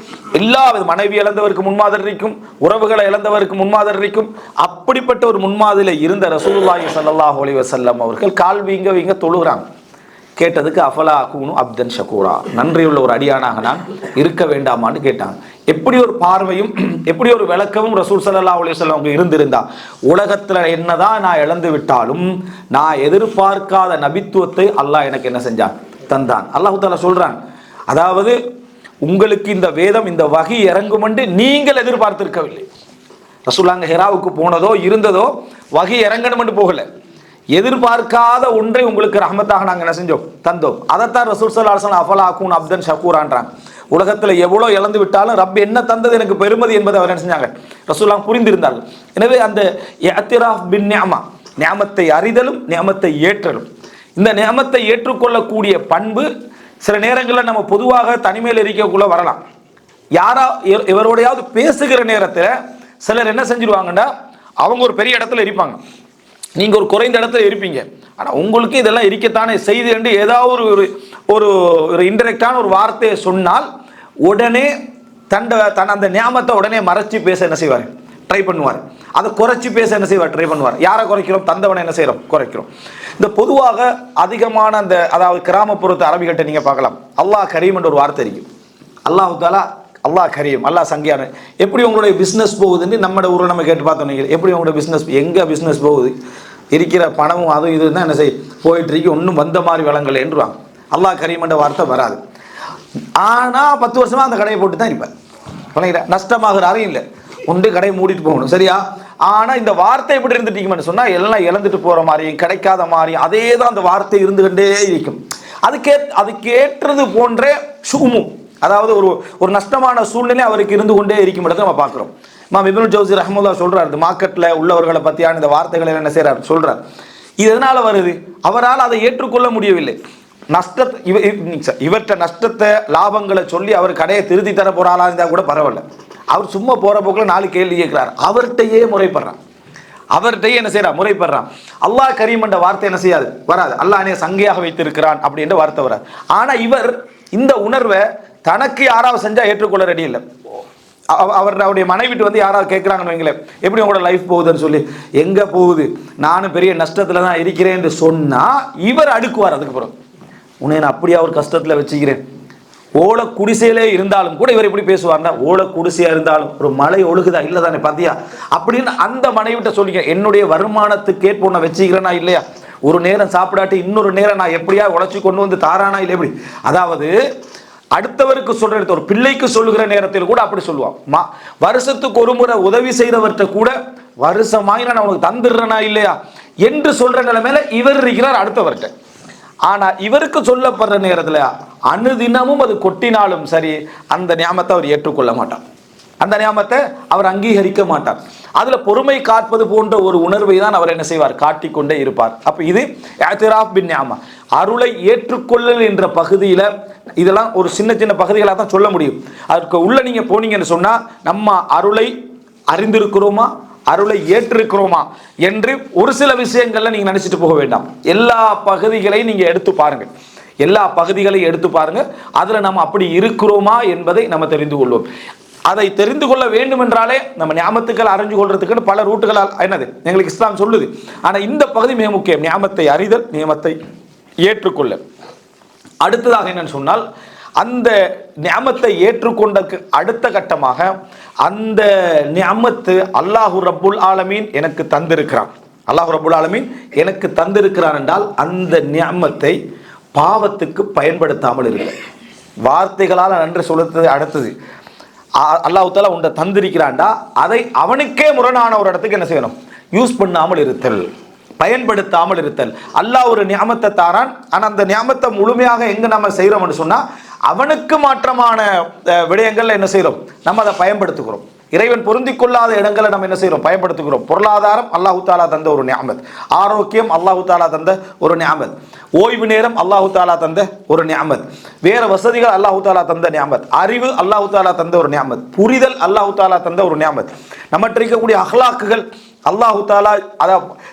எல்லா மனைவி இழந்தவருக்கு முன்மாதிரி இருக்கும், உறவுகளை இழந்தவருக்கு முன்மாதிரி இருக்கும். அப்படிப்பட்ட ஒரு முன்மாதிரியில் இருந்த ரசூலுல்லாஹி ஸல்லல்லாஹு அலைஹி வஸல்லம் அவர்கள் கால் வீங்க தொழுகிறாங்க. கேட்டதுக்கு அஃபலா அகூனு அப்தன் ஷகூரா, நன்றியுள்ள ஒரு அடியானாக நான் இருக்க வேண்டாமான்னு கேட்டாங்க. எப்படி ஒரு பார்வையும் எப்படி ஒரு விளக்கமும் ரசூல் ஸல்லல்லாஹு அலைஹி வஸல்லம் அவங்க இருந்திருந்தா, உலகத்தில் என்னதான் நான் இழந்து விட்டாலும் நான் எதிர்பார்க்காத நபித்துவத்தை அல்லாஹ் எனக்கு என்ன செஞ்சான், தந்தான். அல்லாஹ் தஆலா சொல்றான், அதாவது உங்களுக்கு இந்த வேதம் இந்த வகி இறங்கும் என்று நீங்கள் எதிர்பார்த்திருக்கவில்லை. ரசூலுல்லாஹ் ஹிராவுக்கு போனதோ இருந்ததோ வகி இறங்கணும் என்று போகல, எதிர்பார்க்காத ஒன்றை உங்களுக்கு ரஹ்மத்தாக நாங்கள் என்ன செஞ்சோம், தந்தோம். அதைத்தான் ரசூல் ஸல்லல்லாஹு அலைஹி வஸல்லம் அஃபலா அகூனு அப்தன் ஷகூரான்றாங்க. உலகத்தில் எவ்வளோ இழந்து விட்டாலும் ரப் என்ன தந்தது எனக்கு பெருமதி என்பதை அவர் என்ன செஞ்சாங்க, ரசூலுல்லாஹ் புரிந்திருந்தார்கள். எனவே அந்த இஅ்திராஃப் பின் நிஅமா, நியாமத்தை அறிதலும் நியாமத்தை ஏற்றலும், இந்த நியாமத்தை ஏற்றுக்கொள்ளக்கூடிய பண்பு சில நேரங்களில் நம்ம பொதுவாக தனிமையில் இருக்கக்குள்ள வரலாம். இவரோடையாவது பேசுகிற நேரத்தில் சிலர் என்ன செஞ்சிருவாங்கன்னா, அவங்க ஒரு பெரிய இடத்துல இருப்பாங்க, நீங்கள் ஒரு குறைந்த இடத்துல இருப்பீங்க, ஆனால் உங்களுக்கு இதெல்லாம் இருக்கத்தானே செய்து என்று ஏதாவது ஒரு இன்டெரக்டான ஒரு வார்த்தையை சொன்னால் உடனே தன் அந்த நியாமத்தை உடனே மறைச்சி பேச என்ன செய்வார், ட்ரை பண்ணுவார். அதை குறைச்சி பேச என்ன செய்வார், ட்ரை பண்ணுவார். யாரை குறைக்கிறோம், தந்தவனை என்ன செய்கிறோம், குறைக்கிறோம். இந்த பொதுவாக அதிகமான அந்த அதாவது கிராமப்புறத்து அரபிகள்கிட்ட நீங்கள் பார்க்கலாம், அல்லாஹ் கரீம் என்ற ஒரு வார்த்தை இருக்குது. அல்லாஹ் தஆலா அல்லாஹ் கரீம், அல்லாஹ் சங்கியான. எப்படி உங்களுடைய பிஸ்னஸ் போகுதுன்னு நம்ம ஊரில் நம்ம கேட்டு பார்த்தோம். நீங்கள் எப்படி உங்களுடைய பிஸ்னஸ், எங்கே பிஸ்னஸ் போகுது, இருக்கிற பணமும் அதுவும் இது தான் என்ன செய்ய போயிட்டு இருக்கு, ஒன்றும் வந்த மாதிரி விளங்கலை என்றுவாங்க. அல்லாஹ் கரீம் என்ற வார்த்தை வராது. ஆனால் 10 வருஷமாக அந்த கடையை போட்டு தான் இருப்பேன், விளங்கிட்டா, நஷ்டமாகிறாரும் இல்லை, ஒன்று கடையை மூடிட்டு போகணும், சரியா. ஆனால் இந்த வார்த்தை எப்படி இருந்துட்டீங்கன்னு சொன்னால் எல்லாம் இழந்துட்டு போகிற மாதிரியும் கிடைக்காத மாதிரியும் அதே தான் அந்த வார்த்தை இருந்துகிட்டே இருக்கும். அதுக்கேற்றது போன்ற ஷூமும், அதாவது ஒரு நஷ்டமான சூழ்நிலை அவருக்கு இருந்து கொண்டே இருக்கும் இடத்தை நம்ம பார்க்குறோம். இமாம் இப்னுல் ஜௌஸி ரஹ்மத்துல்லாஹ் சொல்றாரு, இந்த மார்க்கெட்டில் உள்ளவர்களை பற்றியான இந்த வார்த்தைகளை என்ன செய்கிறார் சொல்றார். இது எதனால் வருது, அவரால் அதை ஏற்றுக்கொள்ள முடியவில்லை. இவற்ற நஷ்டத்தை லாபங்களை சொல்லி அவர் கடையை திருத்தி தர போறாளா இருந்தா கூட பரவாயில்ல. அவர் சும்மா போற போக்குல 4 கேள்வி கேட்கிறார். அவர்கிட்டயே முறைப்படுறான். அவர்கிட்டயே என்ன செய்யறான்? முறைப்படுறான். அல்லாஹ் கரீம் என்ற வார்த்தை என்ன செய்யாது? வராது. அல்லாஹ் என்னை சங்கையாக வைத்திருக்கிறான் அப்படின்ற வார்த்தை வராது. ஆனா இவர் இந்த உணர்வை தனக்கு யாராவது செஞ்சா ஏற்றுக்கொள்ள ரெடி இல்லை. அவருடைய மனைவிட்டு வந்து யாராவது கேட்குறாங்கன்னு வைங்களேன், எப்படி உங்களோட லைஃப் போகுதுன்னு சொல்லி, எங்கே போகுது, நானும் பெரிய நஷ்டத்தில் தான் இருக்கிறேன்னு சொன்னால் இவர் அடுக்குவார். அதுக்கு பிறகு உன்னை நான் அப்படியே அவர் கஷ்டத்தில் வச்சுக்கிறேன். ஓலை குடிசையிலே இருந்தாலும் கூட இவர் எப்படி பேசுவார்னா, ஓலை குடிசையாக இருந்தாலும் ஒரு மழை ஒழுகுதா இல்லை தானே பார்த்தியா அப்படின்னு அந்த மனைவிட்ட சொல்லிக்க, என்னுடைய வருமானத்துக்கு ஏற்ப உன்னை வச்சுக்கிறேனா இல்லையா, ஒரு நேரம் சாப்பிடாட்டி இன்னொரு நேரம் நான் எப்படியா உழைச்சி கொண்டு வந்து தாரானா இல்லை எப்படி. அதாவது அடுத்தவருக்கு சொல்ற, ஒரு பிள்ளைக்கு சொல்லுகிற நேரத்தில் கூட அப்படி சொல்லுவான். வருஷத்துக்கு ஒரு முறை உதவி செய்தவர்கிட்ட கூட வருஷமாய் நான் உனக்கு தந்துடுறேனா இல்லையா என்று சொல்ற நிலைமையில இவர் இருக்கிறார் அடுத்தவர்கிட்ட. ஆனா இவருக்கு சொல்லப்படுற நேரத்தில் அனுதினமும் அது கொட்டினாலும் சரி, அந்த நியாமத்தை அவர் ஏற்றுக்கொள்ள மாட்டார், அந்த நியாமத்தை அவர் அங்கீகரிக்க மாட்டார். அதுல பொறுமை காப்பது போன்ற ஒரு உணர்வை தான் அவர் என்ன செய்வார்? காட்டிக்கொண்டே இருப்பார். அப்ப இது இஅ்திராஃப் பின் நிஅமா, அருளை ஏற்றுக்கொள்ளல் என்ற பகுதியில இதெல்லாம் ஒரு சின்ன சின்ன பகுதிகளாக தான் சொல்ல முடியும். அதுக்கு உள்ள நீங்க போனீங்கன்னு சொன்னா, நம்ம அருளை அறிந்திருக்கிறோமா, அருளை ஏற்றிருக்கிறோமா என்று ஒரு சில விஷயங்கள்ல நீங்க நினைச்சிட்டு போக வேண்டாம். எல்லா பகுதிகளையும் நீங்க எடுத்து பாருங்க, எல்லா பகுதிகளையும் எடுத்து பாருங்க. அதுல நம்ம அப்படி இருக்கிறோமா என்பதை நம்ம தெரிந்து கொள்வோம். அதை தெரிந்து கொள்ள வேண்டும் என்றாலே நம்ம நியாமத்துக்கள் அறிஞ்சு கொள்றதுக்கு பல ரூட்டுகளால் என்னது எங்களுக்கு இஸ்லாம் சொல்லுது. ஆனா இந்த பகுதி மிக முக்கியம், நியாமத்தை அறிதல், நியமத்தை ஏற்றுக்கொள்ள. அடுத்ததாக என்னன்னு சொன்னால், அந்த நியாமத்தை ஏற்றுக்கொண்டக்கு அடுத்த கட்டமாக அந்த நியாமத்து அல்லாஹு ரப்புல் ஆலமீன் எனக்கு தந்திருக்கிறான், அல்லாஹு ரப்புல் ஆலமீன் எனக்கு தந்திருக்கிறான் என்றால் அந்த நியாமத்தை பாவத்துக்கு பயன்படுத்தாமல் இருக்க. வார்த்தைகளால் நன்றி சொல்லுறது அடுத்தது, அல்லாஹ் தஆலா உன்னை தந்திருக்கிறான்டா, அதை அவனுக்கே முரணான ஒரு இடத்துக்கு என்ன செய்யணும்? யூஸ் பண்ணாமல் இருத்தல், பயன்படுத்தாமல் இருத்தல். அல்லாஹ் ஒரு நியாமத்தை தாரான், ஆனால் அந்த நியாமத்தை முழுமையாக எங்க நம்ம செய்யறோம்னு சொன்னா அவனுக்கு மாற்றமான விடயங்கள்ல என்ன செய்யறோம்? நம்ம அதை பயன்படுத்துகிறோம். இறைவன் பொருந்தி கொள்ளாத இடங்களை நம்ம என்ன செய்யறோம்? பயன்படுத்துகிறோம். பொருளாதாரம் அல்லாஹு தஆலா தந்த ஒரு நியாமத், ஆரோக்கியம் அல்லாஹு தஆலா தந்த ஒரு நியாமத், ஓய்வு நேரம் அல்லாஹு தஆலா தந்த ஒரு நியாமத், வேற வசதிகள் அல்லாஹு தஆலா தந்த நியாமத், அறிவு அல்லாஹு தஆலா தந்த ஒரு நியாமத், புரிதல் அல்லாஹு தஆலா தந்த ஒரு நியாமத், நம்மகிட்ட இருக்கக்கூடிய அஹ்லாக்குகள் அல்லாஹு தஆலா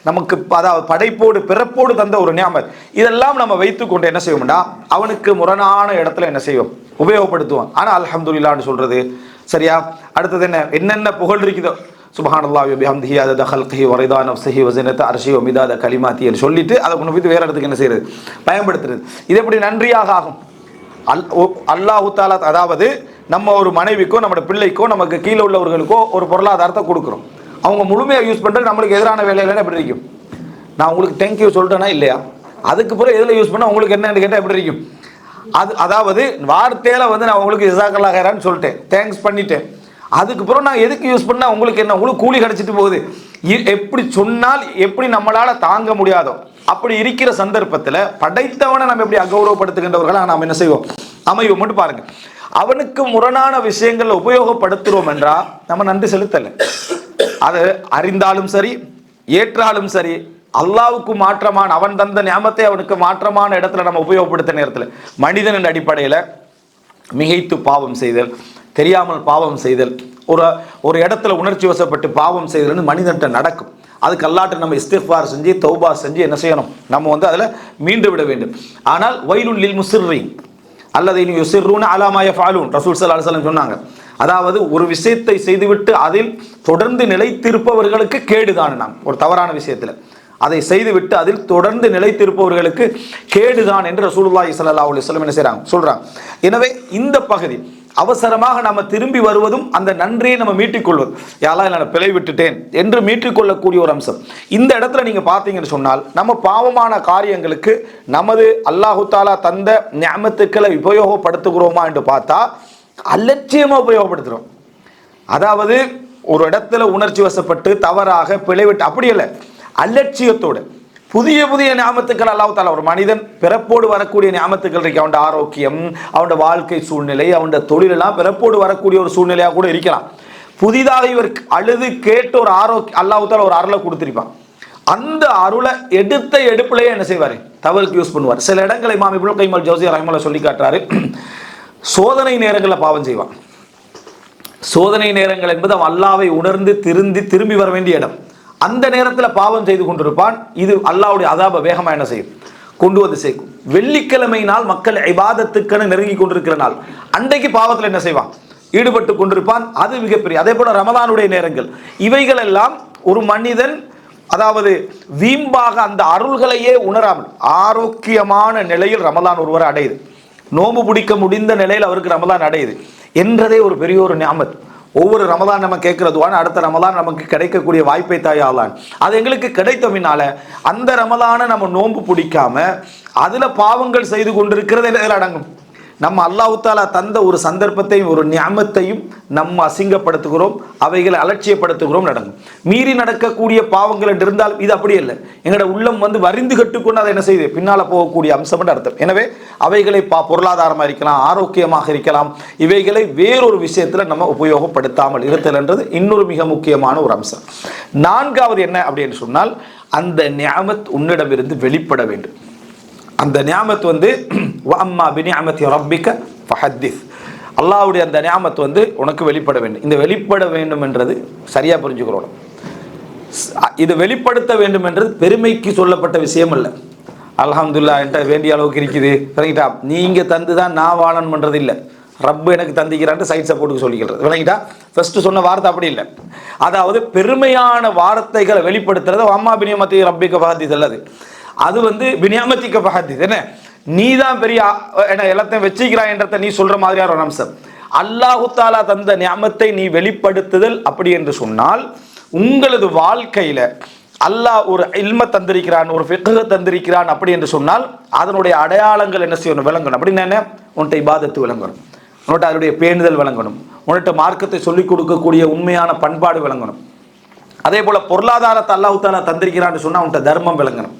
நமக்கு அதாவது படைப்போடு பிறப்போடு தந்த ஒரு நியாமத். இதெல்லாம் நம்ம வைத்துக் கொண்டு என்ன செய்வோம்டா, அவனுக்கு முரணான இடத்துல என்ன செய்வோம்? உபயோகப்படுத்துவோம். ஆனா அல்ஹம்துலில்லாஹ்னு சொல்றது சரியா? அடுத்தது என்ன, என்னென்ன புகழ் இருக்குதோ, சுப்ஹானல்லாஹி வ பிஹம்திஹி அதத ஹல்கிஹி வ ரிதா நஃப்ஸிஹி வ ஸினத அர்ஷிஹி வ மிதாத கலிமாத்தின்னு சொல்லிட்டு அதை கொண்டு போய் வேற இடத்துக்கு என்ன செய்யறது? பயன்படுத்துறது. இது எப்படி நன்றியாக ஆகும்? அல்லாஹு தஆலா, அதாவது நம்ம ஒரு மனைவிக்கோ நம்ம பிள்ளைக்கோ நமக்கு கீழே உள்ளவர்களுக்கோ ஒரு பொருளாதாரத்தை கொடுக்குறோம், அவங்க முழுமையாக யூஸ் பண்ணுறது நம்மளுக்கு எதிரான வேலையில எப்படி இருக்கும்? நான் உங்களுக்கு தேங்க்யூ சொல்லிட்டேனா இல்லையா? அதுக்கு பிறகு எதில் யூஸ் பண்ணால் உங்களுக்கு என்னன்னு கேட்டால் எப்படி இருக்கும்? அதாவது வார்த்தையில் வந்து நான் உங்களுக்கு ஜஸாக்கல்லாஹ் ஹைரான்னு சொல்லிட்டேன், தேங்க்ஸ் பண்ணிட்டேன், அதுக்கு பிறகு நான் எதுக்கு யூஸ் பண்ணால் உங்களுக்கு என்ன? உங்களுக்கு கூலி கிடைச்சிட்டு போகுது. எப்படி சொன்னால் எப்படி நம்மளால தாங்க முடியாதோ அப்படி இருக்கிற சந்தர்ப்பத்தில் படைத்தவனை நம்ம எப்படி அகௌரவப்படுத்துகின்றவர்களாக நாம் என்ன செய்வோம்? அமைவோம். மட்டும் பாருங்க, அவனுக்கு முரணான விஷயங்களை உபயோகப்படுத்துகிறோம் என்றால் நம்ம நன்றி செலுத்தலை. அது அறிந்தாலும் சரி, ஏற்றாலும் சரி, அல்லாவுக்கு மாற்றமான அவன் தந்த நியாமத்தை அவனுக்கு மாற்றமான இடத்துல நம்ம உபயோகப்படுத்த நேரத்தில் மனிதனின் அடிப்படையில் மிகைத்து பாவம் செய்தல், தெரியாமல் பாவம் செய்தல், ஒரு இடத்துல உணர்ச்சி வசப்பட்டு பாவம் செய்தல்னு மனிதன்கிட்ட நடக்கும். அதுக்கு அல்லாஹ்ட்ட நம்ம இஸ்திக்ஃபார் செஞ்சு தௌபா செஞ்சு என்ன செய்யணும்? நம்ம வந்து அதில் மீண்டு விட வேண்டும். ஆனால் வைலுல் லில் முஸ்ரின் அல்லதீன யுஸிர்ரூன அலா மா யஃஅலூன், ரசூல் ஸல்லல்லாஹு அலைஹி வஸல்லம் சொன்னாங்க. அதாவது ஒரு விஷயத்தை செய்துவிட்டு அதில் தொடர்ந்து நிலைத்திருப்பவர்களுக்கு கேடுதான். நாம் ஒரு தவறான விஷயத்தில் அதை செய்துவிட்டு அதில் தொடர்ந்து நிலைத்திருப்பவர்களுக்கு கேடுதான் என்று ரசூலுல்லாஹி ஸல்லல்லாஹு அலைஹி வஸல்லம் என்ன செய்றாங்க? சொல்றாங்க. எனவே இந்த பகுதி அவசரமாக நம்ம திரும்பி வருவதும் அந்த நன்றியை நம்ம மீட்டிக்கொள்வது, யாரெல்லாம் நான் பிழை விட்டுட்டேன் என்று மீட்டிக்கொள்ளக்கூடிய ஒரு அம்சம். இந்த இடத்துல நீங்க பார்த்தீங்கன்னு சொன்னால், நம்ம பாவமான காரியங்களுக்கு நமது அல்லாஹு தஆலா தந்த நிஅமத்துக்களை உபயோகப்படுத்துகிறோமா என்று பார்த்தா அலட்சியமா உபயோகப்படுத்துறோம். அதாவது ஒரு இடத்துல உணர்ச்சி வசப்பட்டு தவறாக பிழைவிட்டு அப்படி இல்லை, அலட்சியத்தோடு புதிய புதிய நியாமத்துக்கள் அல்லாஹ் தஆலா, ஒரு மனிதன் பிறப்போடு வரக்கூடிய நியாமத்துக்கள் இருக்கு. அவனோட ஆரோக்கியம், அவனோட வாழ்க்கை சூழ்நிலை, அவனோட தொழிலெல்லாம் பிறப்போடு வரக்கூடிய ஒரு சூழ்நிலையாக கூட இருக்கலாம். புதிதாக இவர் அழுது கேட்டு ஒரு ஆரோக்கியம் அல்லாஹ் தஆலா ஒரு அருளை கொடுத்திருப்பான். அந்த அருளை எடுத்த எடுப்பிலேயே என்ன செய்வார்? தவறுக்கு யூஸ் பண்ணுவார். சில இடங்களை இமாம் இப்னு கைம் அல் ஜௌஸிய்யா ரஹ்மத்துல்லாஹி சொல்லி காட்டுறாரு, சோதனை நேரங்களில் பாவம் செய்வான். சோதனை நேரங்கள் என்பது அவன் அல்லாஹ்வை உணர்ந்து திரும்பி வர வேண்டிய இடம். அந்த நேரத்தில் பாவம் செய்து கொண்டிருப்பான். இது அல்லாஹ்வுடைய அதாப வேகமாக என்ன செய்யும், கொண்டு வந்து சேர்க்கும். வெள்ளிக்கிழமை நாள் மக்கள் இபாதத்துக்கென நெருங்கி கொண்டிருக்கிற நாள், அன்றைக்கு பாவத்தில் என்ன செய்வான், ஈடுபட்டு கொண்டிருப்பான். அது மிகப்பெரிய. அதே போல ரமலானுடைய நேரங்கள், இவைகள் எல்லாம் ஒரு மனிதன் அதாவது வீம்பாக அந்த அருள்களையே உணராமல் ஆரோக்கியமான நிலையில் ரமலான் ஒருவர் அடையுது, நோம்பு பிடிக்க முடிந்த நிலையில் அவருக்கு ரமலான் அடையுது என்றதே ஒரு பெரிய ஒரு நியாமத். ஒவ்வொரு ரமலான் நம்ம கேட்கறதுவான அடுத்த ரமலான் நமக்கு கிடைக்கக்கூடிய வாய்ப்பை தாயாளான். அது எங்களுக்கு கிடைத்த பின்னால அந்த ரமலானை நம்ம நோன்பு பிடிக்காம அதுல பாவங்கள் செய்து கொண்டிருக்கிறது எதில் அடங்கும்? நம்ம அல்லாஹ் தஆலா தந்த ஒரு சந்தர்ப்பத்தையும் ஒரு நியாமத்தையும் நம்ம அசிங்கப்படுத்துகிறோம், அவைகளை அலட்சியப்படுத்துகிறோம் நடக்கும். மீறி நடக்கக்கூடிய பாவங்கள் என்று இருந்தால் இது அப்படியே இல்லை. எங்களோட உள்ளம் வந்து வரிந்து கட்டுக்கொண்டு அதை என்ன செய்யுது, பின்னால் போகக்கூடிய அம்சம் என்று அர்த்தம். எனவே அவைகளை பொருளாதாரமாக இருக்கலாம், ஆரோக்கியமாக இருக்கலாம், இவைகளை வேறொரு விஷயத்தில் நம்ம உபயோகப்படுத்தாமல் இருத்தல் என்றது இன்னொரு மிக முக்கியமான ஒரு அம்சம். நான்காவது என்ன அப்படின்னு சொன்னால், அந்த நியாமத் உன்னிடமிருந்து வெளிப்பட வேண்டும். அந்த நியாமத் வந்து வஅம்மா பினிஅமத்தி ரப்பிக ஃபஹத்திஸ், அல்லாஹ்வுடைய அந்த நியாமத் வந்து உனக்கு வெளிப்பட வேண்டும். இந்த வெளிப்பட வேண்டும் என்றது சரியா புரிஞ்சுக்கிறோம். இது வெளிப்படுத்த வேண்டும் என்றது பெருமைக்கு சொல்லப்பட்ட விஷயம் அல்ல. அல்ஹம்துலில்லாஹ் என்கிட்ட வேண்டிய அளவுக்கு இருக்குது சரிங்களா, நீங்க தந்துதான் நான் வாழணும் பண்றது இல்லை, ரப்பு எனக்கு தந்திக்கிறான்ட்டு சைட் சப்போர்ட்டுக்கு சொல்லிக்கிறது விளங்கிட்டா. ஃபர்ஸ்ட் சொன்ன வார்த்தை அப்படி இல்லை. அதாவது பெருமையான வார்த்தைகளை வெளிப்படுத்துறது அம்மா பினியமத்தி ரப்பிக ஃபஹத்திஸ் அல்லது அது வந்து பினியாமத்திக்க ஃபஹத்திஸ், என்ன நீ தான் பெரிய எல்லாத்தையும் வச்சுக்கிறாய் என்றதை நீ சொல்ற மாதிரியான ஒரு அம்சம். அல்லாஹு தஆலா தந்த நியாமத்தை நீ வெளிப்படுத்துதல் அப்படி என்று சொன்னால், உங்களது வாழ்க்கையில அல்லாஹ் ஒரு இல்ம தந்திருக்கிறான், ஒரு ஃபிக்ஹ் தந்திருக்கிறான் அப்படி என்று சொன்னால் அதனுடைய அடையாளங்கள் என்ன செய்யணும், விளங்கணும். அப்படின்னு என்ன, உன்கிட்ட இபாதத்து விளங்கணும், உன்கிட்ட அதனுடைய பேணுதல் விளங்கணும், உன்கிட்ட மார்க்கத்தை சொல்லிக் கொடுக்கக்கூடிய உண்மையான பண்பாடு விளங்கணும். அதே போல பொருளாதாரத்தை அல்லாஹ் தஆலா தந்திருக்கிறான்னு சொன்னா உன்கிட்ட தர்மம் விளங்கணும்,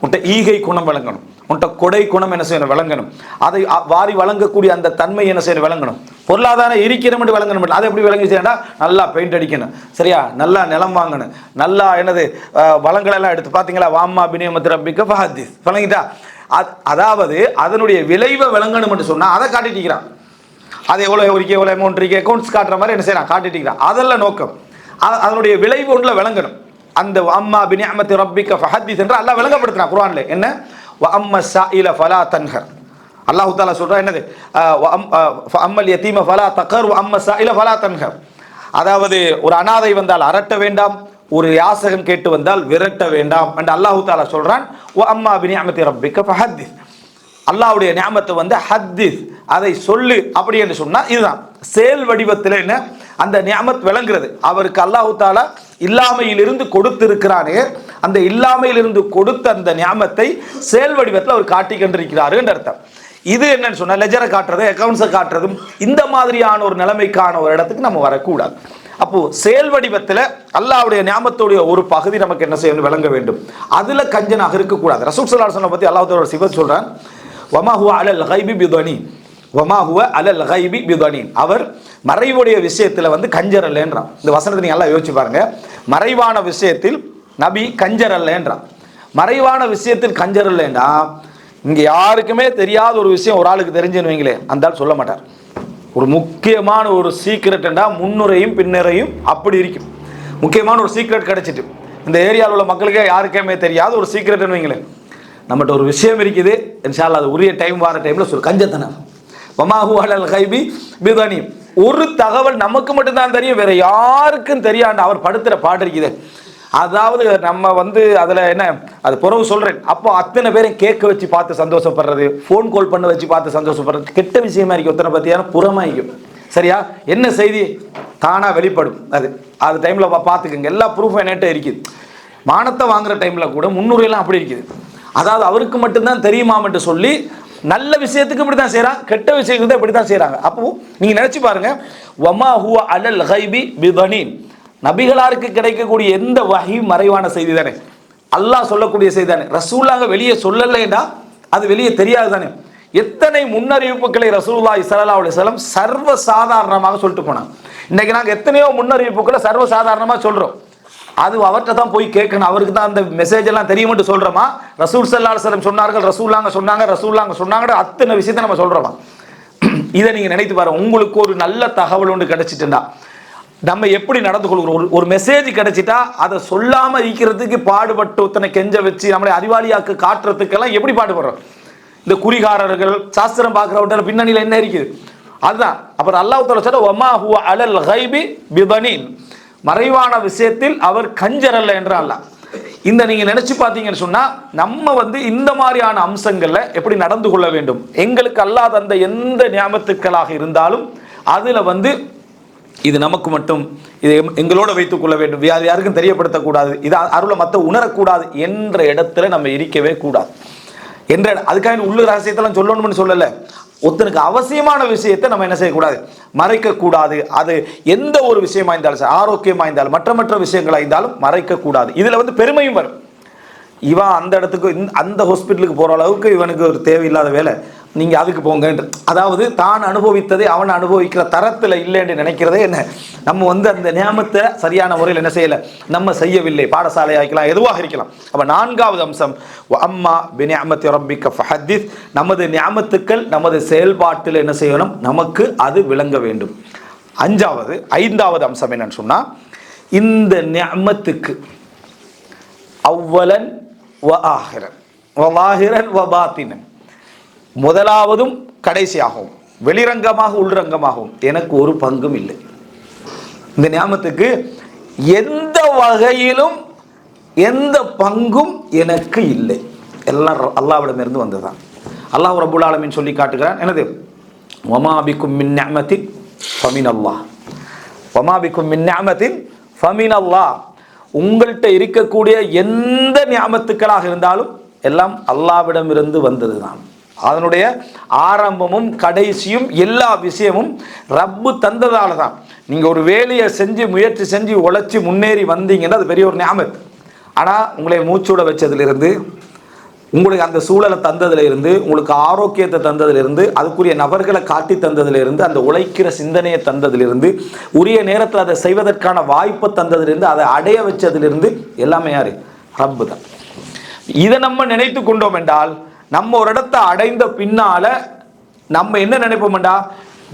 உன்கிட்ட ஈகை குணம் விளங்கணும், உன்கிட்ட கொடை குணம் என்ன செய்யணும் விளங்கணும், அதை வாரி வழங்கக்கூடிய அந்த தன்மை என்ன செய்யணும் விளங்கணும். பொருளாதாரம் இருக்கிற மட்டும் விளங்கணும், அதை எப்படி விளங்கி செய்யணும்னா நல்லா பெயிண்ட் அடிக்கணும் சரியா, நல்லா நிலம் வாங்கணும், நல்லா என்னது வளங்கள் எல்லாம் எடுத்து பார்த்தீங்களா, வாம்மா பினியமத்தி ரப்பிக ஃபஹத்திஸ் விளங்கிட்டா. அதாவது அதனுடைய விளைவை விளங்கணும் என்று சொன்னா அதை காட்டிட்டு, அது எவ்வளோ எவ்வளோ அமௌண்ட் இருக்கு அக்கௌண்ட்ஸ் காட்டுற மாதிரி என்ன செய்யலாம் காட்டிட்டு, அதெல்லாம் நோக்கம். அதனுடைய விளைவு ஒன்றில் விளங்கணும். அந்த அம்மா பினிஅமத்தி ரப்பிக ஃபஹத்திஸ் என்று அல்லாஹ் விளங்கப்படுத்தினான் குர்ஆன்ல. என்ன வஅம்ம ஸாயில ஃபலா தன்ஹர், அல்லாஹ் தஆலா சொல்றா என்னது ஃபஅம்மல் யதீம ஃபலா தகர் வஅம்ம ஸாயில ஃபலா தன்ஹர். அதாவது ஒரு அனாதை வந்தால் அரட்ட வேண்டாம், ஒரு யாசகம் கேட்டு வந்தால் விரட்ட வேண்டாம் என்று அல்லாஹ் தஆலா சொல்றான். வஅம்மா பினிஅமத்தி ரப்பிக ஃபஹத்திஸ், அல்லாஹ்வுடைய நியாமத்தை வந்து ஹத்திஸ் அதை சொல்லு அப்படி என்று சொன்னா இதுதான் செயல் வடிவத்தில் என்ன அந்த நியாமத் விளங்குறது. அவருக்கு அல்லாஹ் தஆலா இல்லாமையிலிருந்து கொடுத்திருக்கிறானே, அந்த இல்லாமையிலிருந்து கொடுத்த அந்த நியாமத்தை செயல் வடிவத்தில் அவர் காட்டி கண்டிருக்கிறாரு என்று அர்த்தம். இது என்னன்னு சொன்னா லெஜரை காட்டுறது, அக்கவுண்ட்ஸை காட்டுறதும் இந்த மாதிரியான ஒரு நிலைமைக்கான ஒரு இடத்துக்கு நம்ம வரக்கூடாது. அப்போ செயல் வடிவத்தில் அல்லாஹ்வுடைய நியாமத்துடைய ஒரு பகுதி நமக்கு என்ன செய்யணும் விளங்க வேண்டும். அதுல கஞ்சனாக இருக்கக்கூடாது. ரசூல் ஸல்லல்லாஹு அலைஹி வஸல்லம் பத்தி அல்லாஹ் தஆலா சிவத் சொல்றான், வமா ஹுவ அலல் கைபி பிதனீன், வமா ஹுவ அலல் கைபி பிதனீன், அவர் மறைவுடைய விஷயத்தில் வந்து கஞ்சர் அல்லன்றான். இந்த வசனத்தை நீங்க எல்லாம் யோசிச்சு பாருங்க. மறைவான விஷயத்தில் நபி கஞ்சர் அல்லன்றான். மறைவான விஷயத்தில் கஞ்சர் இல்லைண்டா, இங்க யாருக்குமே தெரியாத ஒரு விஷயம் ஒரு ஆளுக்கு தெரிஞ்சுன்னு வைங்களே, அந்த ஆள் சொல்ல மாட்டார். ஒரு முக்கியமான ஒரு சீக்ரெட்ண்டா முன்னுரையும் பின்னரையும் அப்படி இருக்கும். முக்கியமான ஒரு சீக்ரெட் கிடைச்சிட்டு இந்த ஏரியாவில் உள்ள மக்களுக்கே யாருக்குமே தெரியாத ஒரு சீக்ரெட்னு வைங்களேன், நம்மகிட்ட ஒரு விஷயம் இருக்குது இன்ஷா அல்லாஹ், அது உரிய டைம் வர டைம்ல சொல் கஞ்சத்தனம். வமாஹு அலல் கைபி பிதனி, ஒரு தகவல் நமக்கு மட்டும்தான் தெரியும், வேற யாருக்கும் தெரியாண்டு அவர் படுத்துற பாடு இருக்குது. அதாவது நம்ம வந்து அதில் என்ன அது புறவு சொல்கிறேன், அப்போ அத்தனை பேரையும் கேட்க வச்சு பார்த்து சந்தோஷப்படுறது, ஃபோன் கால் பண்ண வச்சு பார்த்து சந்தோஷப்படுறது கெட்ட விஷயமா இருக்கும். ஒருத்தனை பற்றியான புறமாயிக்கும் சரியா, என்ன செய்தி தானாக வெளிப்படும். அது டைமில் பார்த்துக்குங்க, எல்லா ப்ரூஃப் என்கிட்ட இருக்குது. மானத்தை வாங்குற டைமில் கூட முன்னுரையெல்லாம் அப்படி இருக்குது. அதாவது அவருக்கு மட்டும்தான் தெரியுமான்னு சொல்லி நல்ல விஷயத்துக்கு இப்படி தான் செய்கிறாங்க, கெட்ட விஷயத்துக்கு இப்படி தான் செய்கிறாங்க. அப்போ நீங்கள் நினச்சி பாருங்க, வமா ஹுவ அலல் கைபி பிதனீன், நபிகளாருக்கு கிடைக்கக்கூடிய எந்த வஹீயும் மறைவான செய்தி தானே, அல்லாஹ் சொல்லக்கூடிய செய்தி தானே. ரசூலுல்லாஹ் வெளியே சொல்லலைன்னா அது வெளியே தெரியாது தானே. எத்தனை முன்னறிவிப்புகளை ரசூலுல்லாஹி ஸல்லல்லாஹு அலைஹி வஸல்லம் சர்வ சாதாரணமாக சொல்லிட்டு போனாங்க. இன்னைக்கு நாங்கள் எத்தனையோ முன்னறிவிப்புகளை சர்வ சாதாரணமாக சொல்கிறோம். அது அவர்கிட்ட தான் போய் கேட்கணும். அவருக்கு தான் அந்த மெசேஜ் எல்லாம் தெரியும்னு சொல்றோமா? ரசூல் ஸல்லல்லாஹு அலைஹி வஸல்லம் சொன்னார்கள், ரசூலுல்லாஹ் சொன்னாங்க, அத்தனை விஷயத்தை நம்ம சொல்றோமா? இதை நீங்க நினைத்து பாருங்க. உங்களுக்கு ஒரு நல்ல தகவல் ஒன்று கிடைச்சிட்டுண்டா நம்ம எப்படி நடந்து கொள்கிறோம்? ஒரு மெசேஜ் கிடைச்சிட்டா அதை சொல்லாம இருக்கிறதுக்கு பாடுபட்டு ஒத்தனை கெஞ்ச வச்சு நம்மளை அறிவாளியாக்கு காட்டுறதுக்கெல்லாம் எப்படி பாடுபடுறோம்? இந்த குறிகாரர்கள் சாஸ்திரம் பார்க்குறவட்ட பின்னணியில் என்ன இருக்குது? அதுதான். அப்புறம் அல்லாஹ் தஆலா சொல்ற வமா ஹுவ அலல் கைபி பிதனீன், மறைவான விஷயத்தில் அவர் கஞ்சர் அல்ல என்ற அல்லாஹ். இந்த நீங்க நினைச்சு பார்த்தீங்கன்னு சொன்னா நம்ம இந்த மாதிரியான அம்சங்கள்ல எப்படி நடந்து கொள்ள வேண்டும்? எங்களுக்கு அல்லாஹ் தந்த எந்த நியாமத்துக்களாக இருந்தாலும் அதுல இது நமக்கு மட்டும், இது எங்களோட வைத்துக் கொள்ள வேண்டும், யாருக்கும் தெரியப்படுத்தக்கூடாது, இது அருளை மற்ற உணரக்கூடாது என்ற இடத்துல நம்ம இருக்கவே கூடாது என்ற. அதுக்காக உள்ள ரகசியத்தெல்லாம் சொல்லணும்னு சொல்லல. ஒருத்தனுக்கு அவசியமான விஷயத்தை நம்ம என்ன செய்யக்கூடாது? மறைக்க கூடாது. அது எந்த ஒரு விஷயமா இருந்தாலும் சரி, ஆரோக்கியமா இருந்தாலும் மற்ற விஷயங்களா இருந்தாலும் மறைக்க கூடாது. இதுல பெருமையும் வரும். இவன் அந்த இடத்துக்கு அந்த ஹாஸ்பிட்டலுக்கு போற அளவுக்கு இவனுக்கு ஒரு தேவையில்லாத வேலை, நீங்க அதுக்கு போங்க. அதாவது தான் அனுபவித்ததை அவன் அனுபவிக்கிற தரத்தில் இல்லை என்று நினைக்கிறதே என்ன, நம்ம அந்த நியாமத்தை சரியான முறையில் என்ன செய்யல, நம்ம செய்யவில்லை. பாடசாலையாக இருக்கலாம், எதுவாக இருக்கலாம். அப்ப 4வது அம்சம் அம்மா பிநிஅமத்தி ரப்பிக்க ஃபஹத்திஸ், நமது நியாமத்துக்கள் நமது செயல்பாட்டில் என்ன செய்யணும், நமக்கு அது விளங்க வேண்டும். 5வது அம்சம் என்னன்னு சொன்னா, இந்த நியாமத்துக்கு அவ்வலன் வ ஆஹிரன் வ லாஹிரன் வ பாத்தினன், முதலாவதும் கடைசியாகவும் வெளிரங்கமாக உள்ரங்கமாகவும் எனக்கு ஒரு பங்கும் இல்லை. இந்த நியாமத்துக்கு எந்த வகையிலும் எந்த பங்கும் எனக்கு இல்லை. எல்லாம் அல்லாஹ்விடமிருந்து வந்ததுதான். அல்லாஹ் ரப்புல் ஆலமீன் சொல்லி காட்டுகிறான், என்னது? வமா பிக்கும் மின் நிஅமத்தின் ஃபமினல்லாஹ், வமா பிக்கும் மின் நிஅமத்தின் ஃபமினல்லாஹ். உங்கள்கிட்ட இருக்கக்கூடிய எந்த நியாமத்துக்களாக இருந்தாலும் எல்லாம் அல்லாஹ்விடமிருந்து வந்ததுதான். அதனுடைய ஆரம்பமும் கடைசியும் எல்லா விஷயமும் ரப்பு தந்ததால தான். நீங்க ஒரு வேலையை செஞ்சு முயற்சி செஞ்சு உழைச்சி முன்னேறி வந்தீங்கன்னா அது பெரிய ஒரு நியாமத். ஆனா உங்களை மூச்சோட வச்சதிலிருந்து, உங்களுக்கு அந்த சூழலை தந்ததுல இருந்து, உங்களுக்கு ஆரோக்கியத்தை தந்ததிலிருந்து, அதுக்குரிய நபர்களை காட்டி தந்ததிலிருந்து, அந்த உழைக்கிற சிந்தனையை தந்ததிலிருந்து, உரிய நேரத்தில் அதை செய்வதற்கான வாய்ப்பை தந்ததிலிருந்து, அதை அடைய வச்சதிலிருந்து எல்லாமே யாரு? ரப்பு தான். இதை நம்ம நினைத்து கொண்டோம் என்றால், நம்ம ஒரு இடத்தை அடைந்த பின்னால நம்ம என்ன நினைப்போம்டா,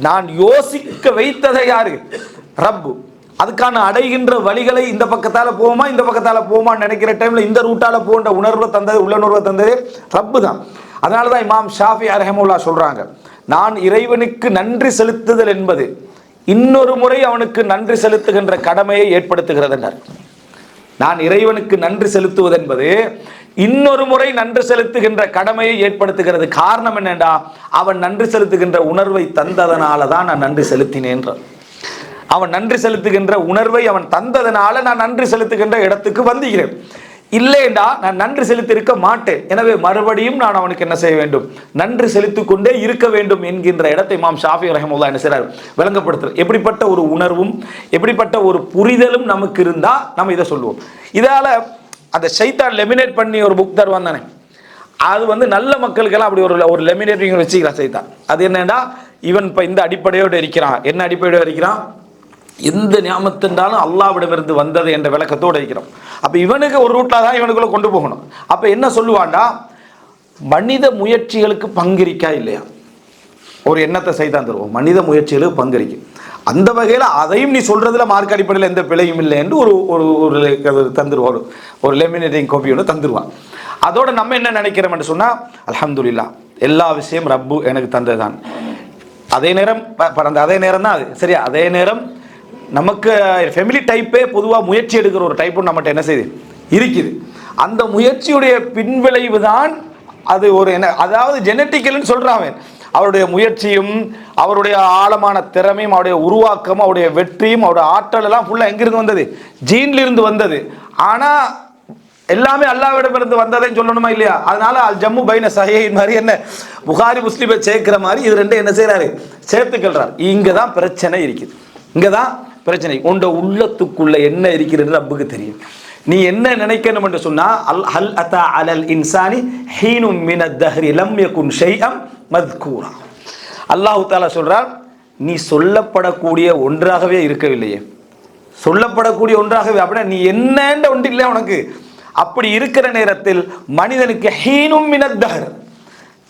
நான் யோசிக்க வைத்ததை யாரு? ரப்பு. அதுக்கான அடைகின்ற வழிகளை இந்த பக்கத்தால போவோமா இந்த பக்கத்தால போவோமா நினைக்கிற டைம்ல இந்த ரூட்டால போன்ற உணர்வை தந்தது, உள்ளுணர்வை தந்தது ரப்பு தான். அதனாலதான் இமாம் ஷாஃபி ரஹ்மத்துல்லாஹி சொல்றாங்க, நான் இறைவனுக்கு நன்றி செலுத்துதல் என்பது இன்னொரு முறை அவனுக்கு நன்றி செலுத்துகின்ற கடமையை ஏற்படுத்துகிறது என்றார். நான் இறைவனுக்கு நன்றி செலுத்துவது என்பது இன்னொரு முறை நன்றி செலுத்துகின்ற கடமையை ஏற்படுத்துகிறது. காரணம் என்னடா, அவன் நன்றி செலுத்துகின்ற உணர்வை தந்ததனால தான் நான் நன்றி செலுத்தினேன். அவன் நன்றி செலுத்துகின்ற உணர்வை அவன் தந்ததனால நான் நன்றி செலுத்துகின்ற இடத்துக்கு வந்துகிறேன். இல்லைண்டா நான் நன்றி செலுத்தி இருக்க மாட்டேன். எனவே மறுபடியும் நான் அவனுக்கு என்ன செய்ய வேண்டும்? நன்றி செலுத்திக் கொண்டே இருக்க வேண்டும் என்கின்ற இடத்தை இமாம் ஷாஃபி ரஹ்மத்துல்லாஹி என்ன செய்றார்? விளங்கப்படுத்துறார். எப்படிப்பட்ட ஒரு உணர்வும் எப்படிப்பட்ட ஒரு புரிதலும் நமக்கு இருந்தா நம்ம இதை சொல்லுவோம். இதால அந்த ஷைத்தான் லெமினேட் பண்ணி ஒரு புக் தருவான் தானே, அது நல்ல மக்களுக்கெல்லாம் அப்படி ஒரு லெமினேட்டிங் வச்சுக்கிறான் சைத்தான். அது என்னன்னா, இவன் இப்போ இந்த அடிப்படையோடு இருக்கிறான். என்ன அடிப்படையோடு இருக்கிறான்? எந்த ஞாபகத்தின்றாலும் அல்லாஹ்விடமிருந்து வந்தது என்ற விளக்கத்தோடு இருக்கிறோம். அப்போ இவனுக்கு ஒரு ரூட்டில் தான் இவனுக்குள்ள கொண்டு போகணும். அப்போ என்ன சொல்லுவான்டா, மனித முயற்சிகளுக்கு பங்கிருக்கா இல்லையா? ஒரு எண்ணத்தை சைத்தான் தருவோம், மனித முயற்சிகளுக்கு பங்கிருக்கு. அந்த வகையில் அதையும் நீ சொல்றதுல மார்க் அடிப்படையில் எந்த பிழையும் இல்லை என்று ஒரு தந்துருவான், ஒரு லெமினேட்டிங் காப்பி ஒன்று தந்துருவான். அதோட நம்ம என்ன நினைக்கிறோம் என்று சொன்னா, அல்ஹம்துலில்லாஹ் எல்லா விஷயம் ரப்பு எனக்கு தந்ததுதான். அதே நேரம் தான் அது சரியா. அதே நேரம் நமக்கு ஃபெமிலி டைப்பே பொதுவாக முயற்சி எடுக்கிற ஒரு டைப்பும் நம்மகிட்ட என்ன செய்யுது இருக்குது. அந்த முயற்சியுடைய பின்விளைவு தான் அது ஒரு என்ன, அதாவது ஜெனட்டிக்கல்னு சொல்றான். அவருடைய முயற்சியும் அவருடைய ஆழமான திறமையும் அவருடைய உருவாக்கமும் அவருடைய வெற்றியும் அவருடைய ஆற்றல் எல்லாம் ஃபுல்லாக எங்கிருந்து வந்தது? ஜீன்லிருந்து வந்தது. ஆனால் எல்லாமே அல்லாஹ்விடமிருந்து வந்ததைன்னு சொல்லணுமா இல்லையா? அதனால அல் ஜம்மு பைன சஹீஹைன் மாதிரி என்ன புகாரி முஸ்லிமை சேர்க்கிற மாதிரி இது ரெண்டும் என்ன செய்யறாரு? சேர்த்துக்கிறார். இங்கே தான் பிரச்சனை இருக்குது. இங்கே தான் பிரச்சனை. உண்ட உள்ளத்துக்குள்ள என்ன இருக்கிறது ரப்புக்கு தெரியும். நீ என்ன நினைக்கணும் என்று சொன்னா, ஹல் அத்தா அலல் இன்சானி ஹீனும் மினத் தஹ்ரி லம் யகுன் ஷைஅம் மத்கூரா. அல்லாஹ் தஆலா சொல்றார், நீ சொல்லப்படக்கூடிய ஒன்றாகவே இருக்கவில்லையே. சொல்லப்படக்கூடிய ஒன்றாகவே. அப்படின்னா நீ என்னன்ற ஒன்று இல்லை உனக்கு. அப்படி இருக்கிற நேரத்தில் மனிதனுக்கு ஹீனும் மினத்தஹர்,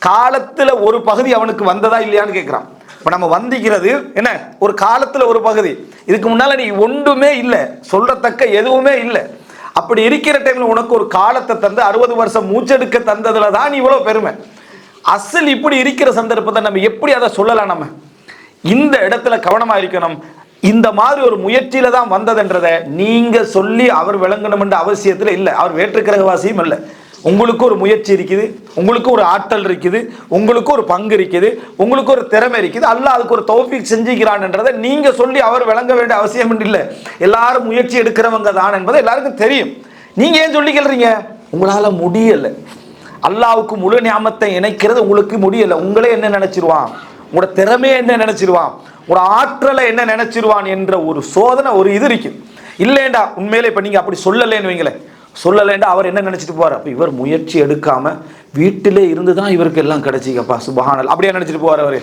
காலத்தில் ஒரு பகுதி அவனுக்கு வந்ததா இல்லையான்னு கேட்குறான். இப்போ நம்ம வந்திக்கிறது என்ன, ஒரு காலத்தில் ஒரு பகுதி. இதுக்கு முன்னால் நீ ஒன்றுமே இல்லை, சொல்றத்தக்க எதுவுமே இல்லை. அப்படி இருக்கிற டைமில் உனக்கு ஒரு காலத்தை தந்து 60 வருஷம் மூச்செடுக்க தந்ததுல தான் நீ இவ்வளோ பெருமை. அசல் இப்படி இருக்கிற சந்தர்ப்பத்தை நம்ம எப்படி அதை சொல்லலாம்? நம்ம இந்த இடத்துல கவனமாக இருக்கணும். இந்த மாதிரி ஒரு முயற்சியில தான் வந்ததுன்றதை நீங்க சொல்லி அவர் விளங்கணும் என்ற அவசியத்தில் இல்லை. அவர் வேற்றுக்கிரகவாசியும் இல்லை. உங்களுக்கு ஒரு முயற்சி இருக்குது, உங்களுக்கு ஒரு ஆற்றல் இருக்குது, உங்களுக்கு ஒரு பங்கு இருக்குது, உங்களுக்கு ஒரு திறமை இருக்குது. அல்லாஹ் அதுக்கு ஒரு தௌஃபீக் செஞ்சுக்கிறான்ன்றதை நீங்க சொல்லி அவர் விளங்க வேண்டிய அவசியம் இல்லை. எல்லாரும் முயற்சி எடுக்கிறவங்க தான் என்பது எல்லாருக்கும் தெரியும். நீங்க ஏன் சொல்லிக்கிறீங்க? உங்களால முடியலை. அல்லாஹ்வுக்கு முழு நியாமத்தை இணைக்கிறது உங்களுக்கு முடியலை. உங்களே என்ன நினைச்சிருவான், உங்களோட திறமையை என்ன நினைச்சிருவான், ஒரு ஆற்றலை என்ன நினைச்சிருவான் என்ற ஒரு சோதனை, ஒரு இது இருக்கு. இல்லைண்டா உண்மையிலே இப்போ நீங்கள் அப்படி சொல்லலைன்னு வைங்களேன், சொல்லலைண்டா அவர் என்ன நினச்சிட்டு போவார், அப்போ இவர் முயற்சி எடுக்காமல் வீட்டிலே இருந்து தான் இவருக்கு எல்லாம் கிடைச்சிக்கப்பா சுபஹானல் அப்படியே நினச்சிட்டு போவார். அவர்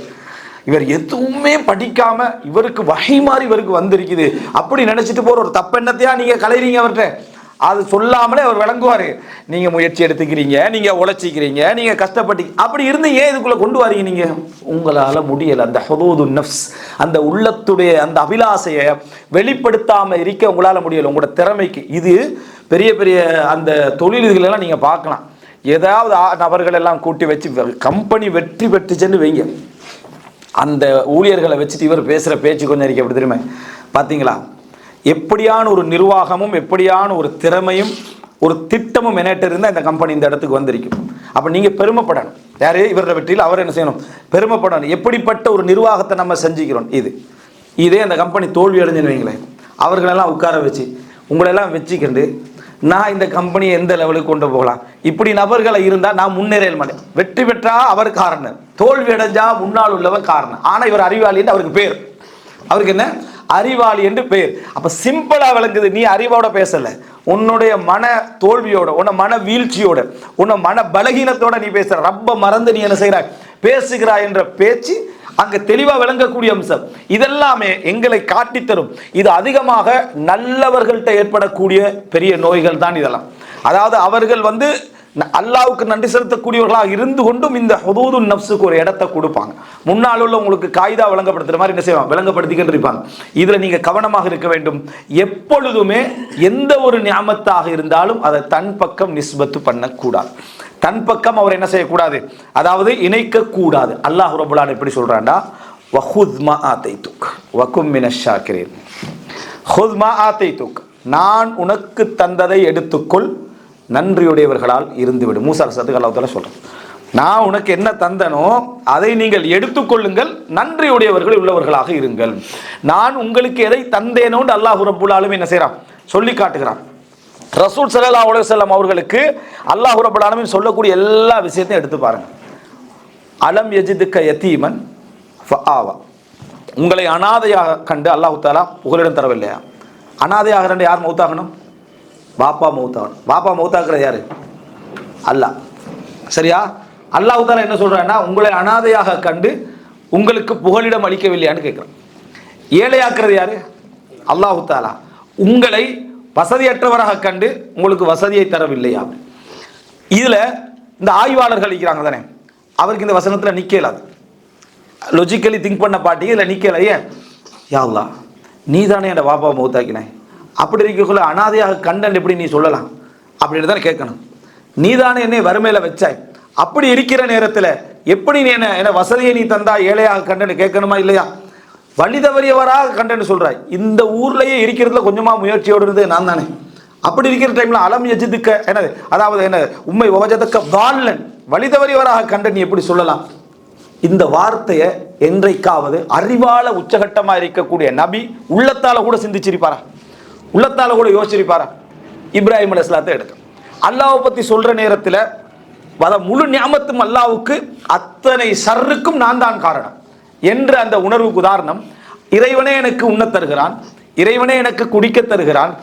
இவர் எதுவுமே படிக்காம இவருக்கு வகை மாதிரி இவருக்கு வந்திருக்குது அப்படி நினச்சிட்டு போகிற ஒரு தப்பெண்ணத்தையா நீங்கள் கலைறீங்க அவர்கிட்ட. அது சொல்லாமலே அவர் விளங்குவார். நீங்கள் முயற்சி எடுத்துக்கிறீங்க, நீங்கள் உழைச்சிக்கிறீங்க, நீங்கள் கஷ்டப்பட்டு அப்படி இருந்து ஏன் இதுக்குள்ளே கொண்டு வரீங்க? நீங்கள் உங்களால் முடியலை. அந்த ஹுதூது நஃப்ஸ், அந்த உள்ளத்துடைய அந்த அபிலாசையை வெளிப்படுத்தாமல் இருக்க உங்களால் முடியலை. உங்களோட திறமைக்கு இது பெரிய பெரிய அந்த தொழில்களெல்லாம் நீங்கள் பார்க்கலாம். ஏதாவது நபர்கள் எல்லாம் கூட்டி வச்சு கம்பெனி வெற்றி பெற்றுச்சுன்னு வைங்க, அந்த ஊழியர்களை வச்சுட்டு இவர் பேசுகிற பேச்சு கொஞ்சம் இருக்கு. எப்படி தெரியுமா? பார்த்தீங்களா, எப்படியான ஒரு நிர்வாகமும் எப்படியான ஒரு திறமையும் ஒரு திட்டமும் என்கிட்ட இருந்தால் இந்த கம்பெனி இந்த இடத்துக்கு வந்திருக்கும். அப்போ நீங்கள் பெருமைப்படணும். யார் இவரோட வெற்றியில் அவர் என்ன செய்யணும்? பெருமைப்படணும். எப்படிப்பட்ட ஒரு நிர்வாகத்தை நம்ம செஞ்சுக்கிறோம். இதே அந்த கம்பெனி தோல்வி அடைஞ்சுன்னு வைங்களேன், அவர்களெல்லாம் உட்கார வச்சு உங்களெல்லாம் வச்சுக்கிண்டு நான் இந்த கம்பெனியை எந்த லெவலுக்கு கொண்டு போகலாம், இப்படி நபர்களை இருந்தால் நான் முன்னேற மாட்டேன். வெற்றி பெற்றா அவர் காரணம், தோல்வி அடைஞ்சா முன்னால் உள்ளவர் காரணம். ஆனால் இவர் அறிவாளின்னு அவருக்கு பேர். அவருக்கு என்ன? அறிவாளி என்று பெயர். அப்ப சிம்பிளா விளங்குது. நீ அறிவோட பேசல, உன்னுடைய மன தோல்வியோட, உன்ன மன வீழ்ச்சியோட, உன்ன மன பலகீனத்தோட நீ பேசுற. ரப்ப மறந்து நீ என்ன செய்கிறாய், பேசுகிறாய் என்ற பேச்சு அங்க தெளிவா விளங்கக்கூடிய அம்சம். இதெல்லாமே எங்களை காட்டித்தரும். இது அதிகமாக நல்லவர்கள்ட்ட ஏற்படக்கூடிய பெரிய நோய்கள் தான் இதெல்லாம். அதாவது அவர்கள் அல்லாவுக்கு நன்றி செலுத்தக்கூடியவர்களாக இருந்து கொண்டும் இந்த ஹுதூது நஃப்ஸுக்கு ஒரு இடத்தை கொடுப்பாங்க. முன்னால் உள்ள உங்களுக்கு காய்தா விளங்கப்படுத்துற மாதிரி என்ன செய்வாங்க, விளங்கப்படுத்திக்கிட்டு இருப்பாங்க. இதுல நீங்க கவனமாக இருக்க வேண்டும். எப்பொழுதுமே எந்த ஒரு நியாமத்தாக இருந்தாலும் அதை தன் பக்கம் நிஸ்பத்து பண்ணக்கூடாது. தன் பக்கம் அவர் என்ன செய்யக்கூடாது, அதாவது இணைக்க கூடாது. அல்லாஹ் ரப்பல் ஆலமீன் எப்படி சொல்றான்டா, வஹுத் மா ஆதைதுக் வகும் மினஷ் ஷாக்கிரீன். ஹுத் மா ஆதைதுக், நான் உனக்கு தந்ததை எடுத்துக்கொள், நன்றியுடையவர்களால் இருந்துவிடும். மூசா அலைஹிஸ்ஸலாத்துக்கு அல்லாஹ் தஆலா சொல்றான், நான் உனக்கு என்ன தந்தனோ அதை நீங்கள் எடுத்துக்கொள்ளுங்கள், நன்றியுடையவர்கள் உள்ளவர்களாக இருங்கள். நான் உங்களுக்கு எதை தந்தேனோன்னு அல்லாஹ் ரப்பல் ஆலமீன் என்ன செய்றான், சொல்லி காட்டுகிறான். ரசூல் ஸல்லல்லாஹு அலைஹி வஸல்லம் அவர்களுக்கு அல்லாஹ் ரப்பல் ஆலமீன் சொல்லக்கூடிய எல்லா விஷயத்தையும் எடுத்து பாருங்க. அலம் யஜிதுக யதீமன் ஃபஆவா, உங்களை அனாதையாக கண்டு அல்லாஹ் தஆலா புகலிடம் தரவில்லையா? அனாதையாக யார் மௌத்தாகணும்? பாப்பா மௌத்தாகணும். பாப்பா மௌத்தாக்குறது யாரு? அல்லாஹ். சரியா? அல்லாஹ் தஆலா என்ன சொல்றான்னா, உங்களை அனாதையாக கண்டு உங்களுக்கு புகலிடம் அளிக்கவில்லையான்னு கேட்குறான். ஏழையாக்குறது யாரு? அல்லாஹ் தஆலா. உங்களை வசதியற்றவராக கண்டு உங்களுக்கு வசதியை தரவில்லையா? இதுல இந்த ஆய்வாளர்கள் இருக்கிறாங்க தானே, அவருக்கு இந்த வசனத்தில் நிக்கலாது. லொஜிக்கலி திங்க் பண்ண பாட்டி இதில் நிக்கல. ஏன்? யா அல்லாஹ், நீ தானே என் பாப்பாவை மௌத்தாக்கினாய், அப்படி இருக்கக்குள்ள அனாதையாக கண்டன் எப்படி நீ சொல்லலாம் அப்படின்னு தானே கேட்கணும். நீ தானே என்னை வறுமையில் வச்சாய், அப்படி இருக்கிற நேரத்தில் எப்படி நீ என்ன வசதியை நீ தந்தா ஏழையாக கண்டன்னு கேட்கணுமா இல்லையா? வழி தவறியவராக கண்டன்னு சொல்றாய். இந்த ஊர்லயே இருக்கிறதுல கொஞ்சமா முயற்சியோடு இருந்து நான் தானே. அப்படி இருக்கிற டைம்ல அலம் யஜிதுக்க என்னது, அதாவது என்ன, உம்மை வஜதக்க தால்லன், வழி தவறியவராக கண்டன் நீ எப்படி சொல்லலாம்? இந்த வார்த்தையை என்றைக்காவது அறிவால உச்சகட்டமா இருக்கக்கூடிய நபி உள்ளத்தால கூட சிந்திச்சிருப்பாரா? உள்ளத்தால கூட யோசிச்சிருப்பாரா? இப்ராஹிம் அலைஹிஸ்ஸலாத்தை எடுக்க அல்லாஹ்வை பத்தி சொல்ற நேரத்தில் முழு நியாமத்தும் அல்லாஹ்வுக்கு, அத்தனை ஷர்ருக்கும் நான் தான் காரணம் என்ற அந்த உணர்வுக்கு உதாரணம், இறைவனே எனக்கு உண்ணத் தருகிறான், இறைவனே எனக்கு குடிக்க தருகிறான்,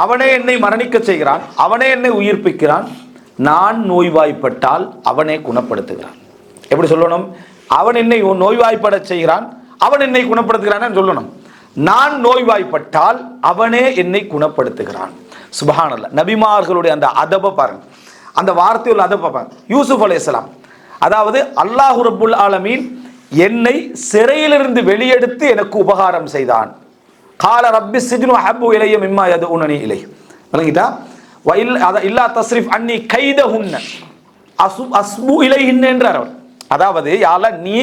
அவனே என்னை மரணிக்க செய்கிறான், அவனே என்னை உயிர்ப்பிக்கிறான், நான் நோய்வாய்ப்பட்டால் அவனே குணப்படுத்துகிறான். எப்படி சொல்லணும்? அவன் என்னை நோய்வாய்ப்பட செய்கிறான், அவன் என்னை குணப்படுத்துகிறான்னு சொல்லணும். நான் நோய்வாய்ப்பட்டால் அவனே என்னை குணப்படுத்துகிறான். சுப்ஹானல்லாஹ். நபிமார்களுடைய அந்த அதப பாருங்க, அந்த வார்த்தையுள்ள அதப பாருங்க. யூசுப் அலைஹிஸ்ஸலாம், அதாவது அல்லாஹ் ரப்புல் ஆலமீன் என்னை சிறையிலிருந்து வெளியெடுத்து எனக்கு உபகாரம் செய்தான். கால ரப்பி சிஜ்னு அஹப்பு இலைய மிம்மா யதுஉனனி இலை. விளங்கிட்டா? வ இல்லா தஸ்ரிஃப் அன்னி கைதஹுன்ன அஸ்பு இலைஹின்ன என்றார் அவர். அதாவது யால நீ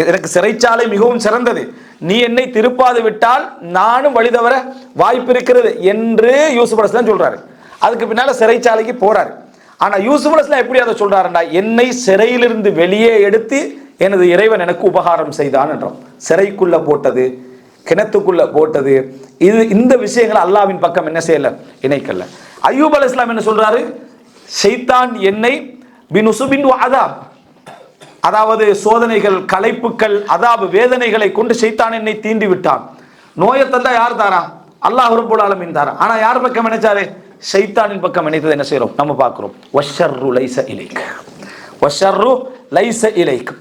எனக்கு சிறைச்சாலை மிகவும் சிறந்தது, நீ என்னை திருப்பாது விட்டால் நானும் வழி தவற வாய்ப்பு இருக்கிறது என்று யூசுப் அலைஹிஸ்ஸலாம் சொல்றாரு. அதுக்கு பின்னால சிறைச்சாலைக்கு போறாரு. ஆனா யூசுப் அலைஹிஸ்ஸலாம் எப்படி அதை சொல்றாருன்னா, என்னை சிறையிலிருந்து வெளியே எடுத்து எனது இறைவன் எனக்கு உபகாரம் செய்தான் என்றோம். சிறைக்குள்ள போட்டது, கிணத்துக்குள்ள போட்டது, இந்த விஷயங்களை அல்லாஹ்வின் பக்கம் என்ன செய்யல, இணைக்கல. அய்யூப் அலைஹிஸ்ஸலாம் என்ன சொல்றாரு, ஷைத்தான் என்னை பினுசுபின் அதாப், அதாவது சோதனைகள், களைப்புக்கள், அதாபு, வேதனைகளை கொண்டு ஷைத்தான் என்னை தீண்டி விட்டான். நோயை தந்தா யார் தாரா? அல்லாஹ் ரப்பல் ஆலமீன் தாரா. ஆனா யார் பக்கம் நினைச்சாரு? ஷைத்தானின் பக்கம் நினைத்தது என்ன செய்றோம், நம்ம பார்க்கிறோம். வஷர்ரு லைஸ இலைக், வஷர்ரு லைஸ இலைக்,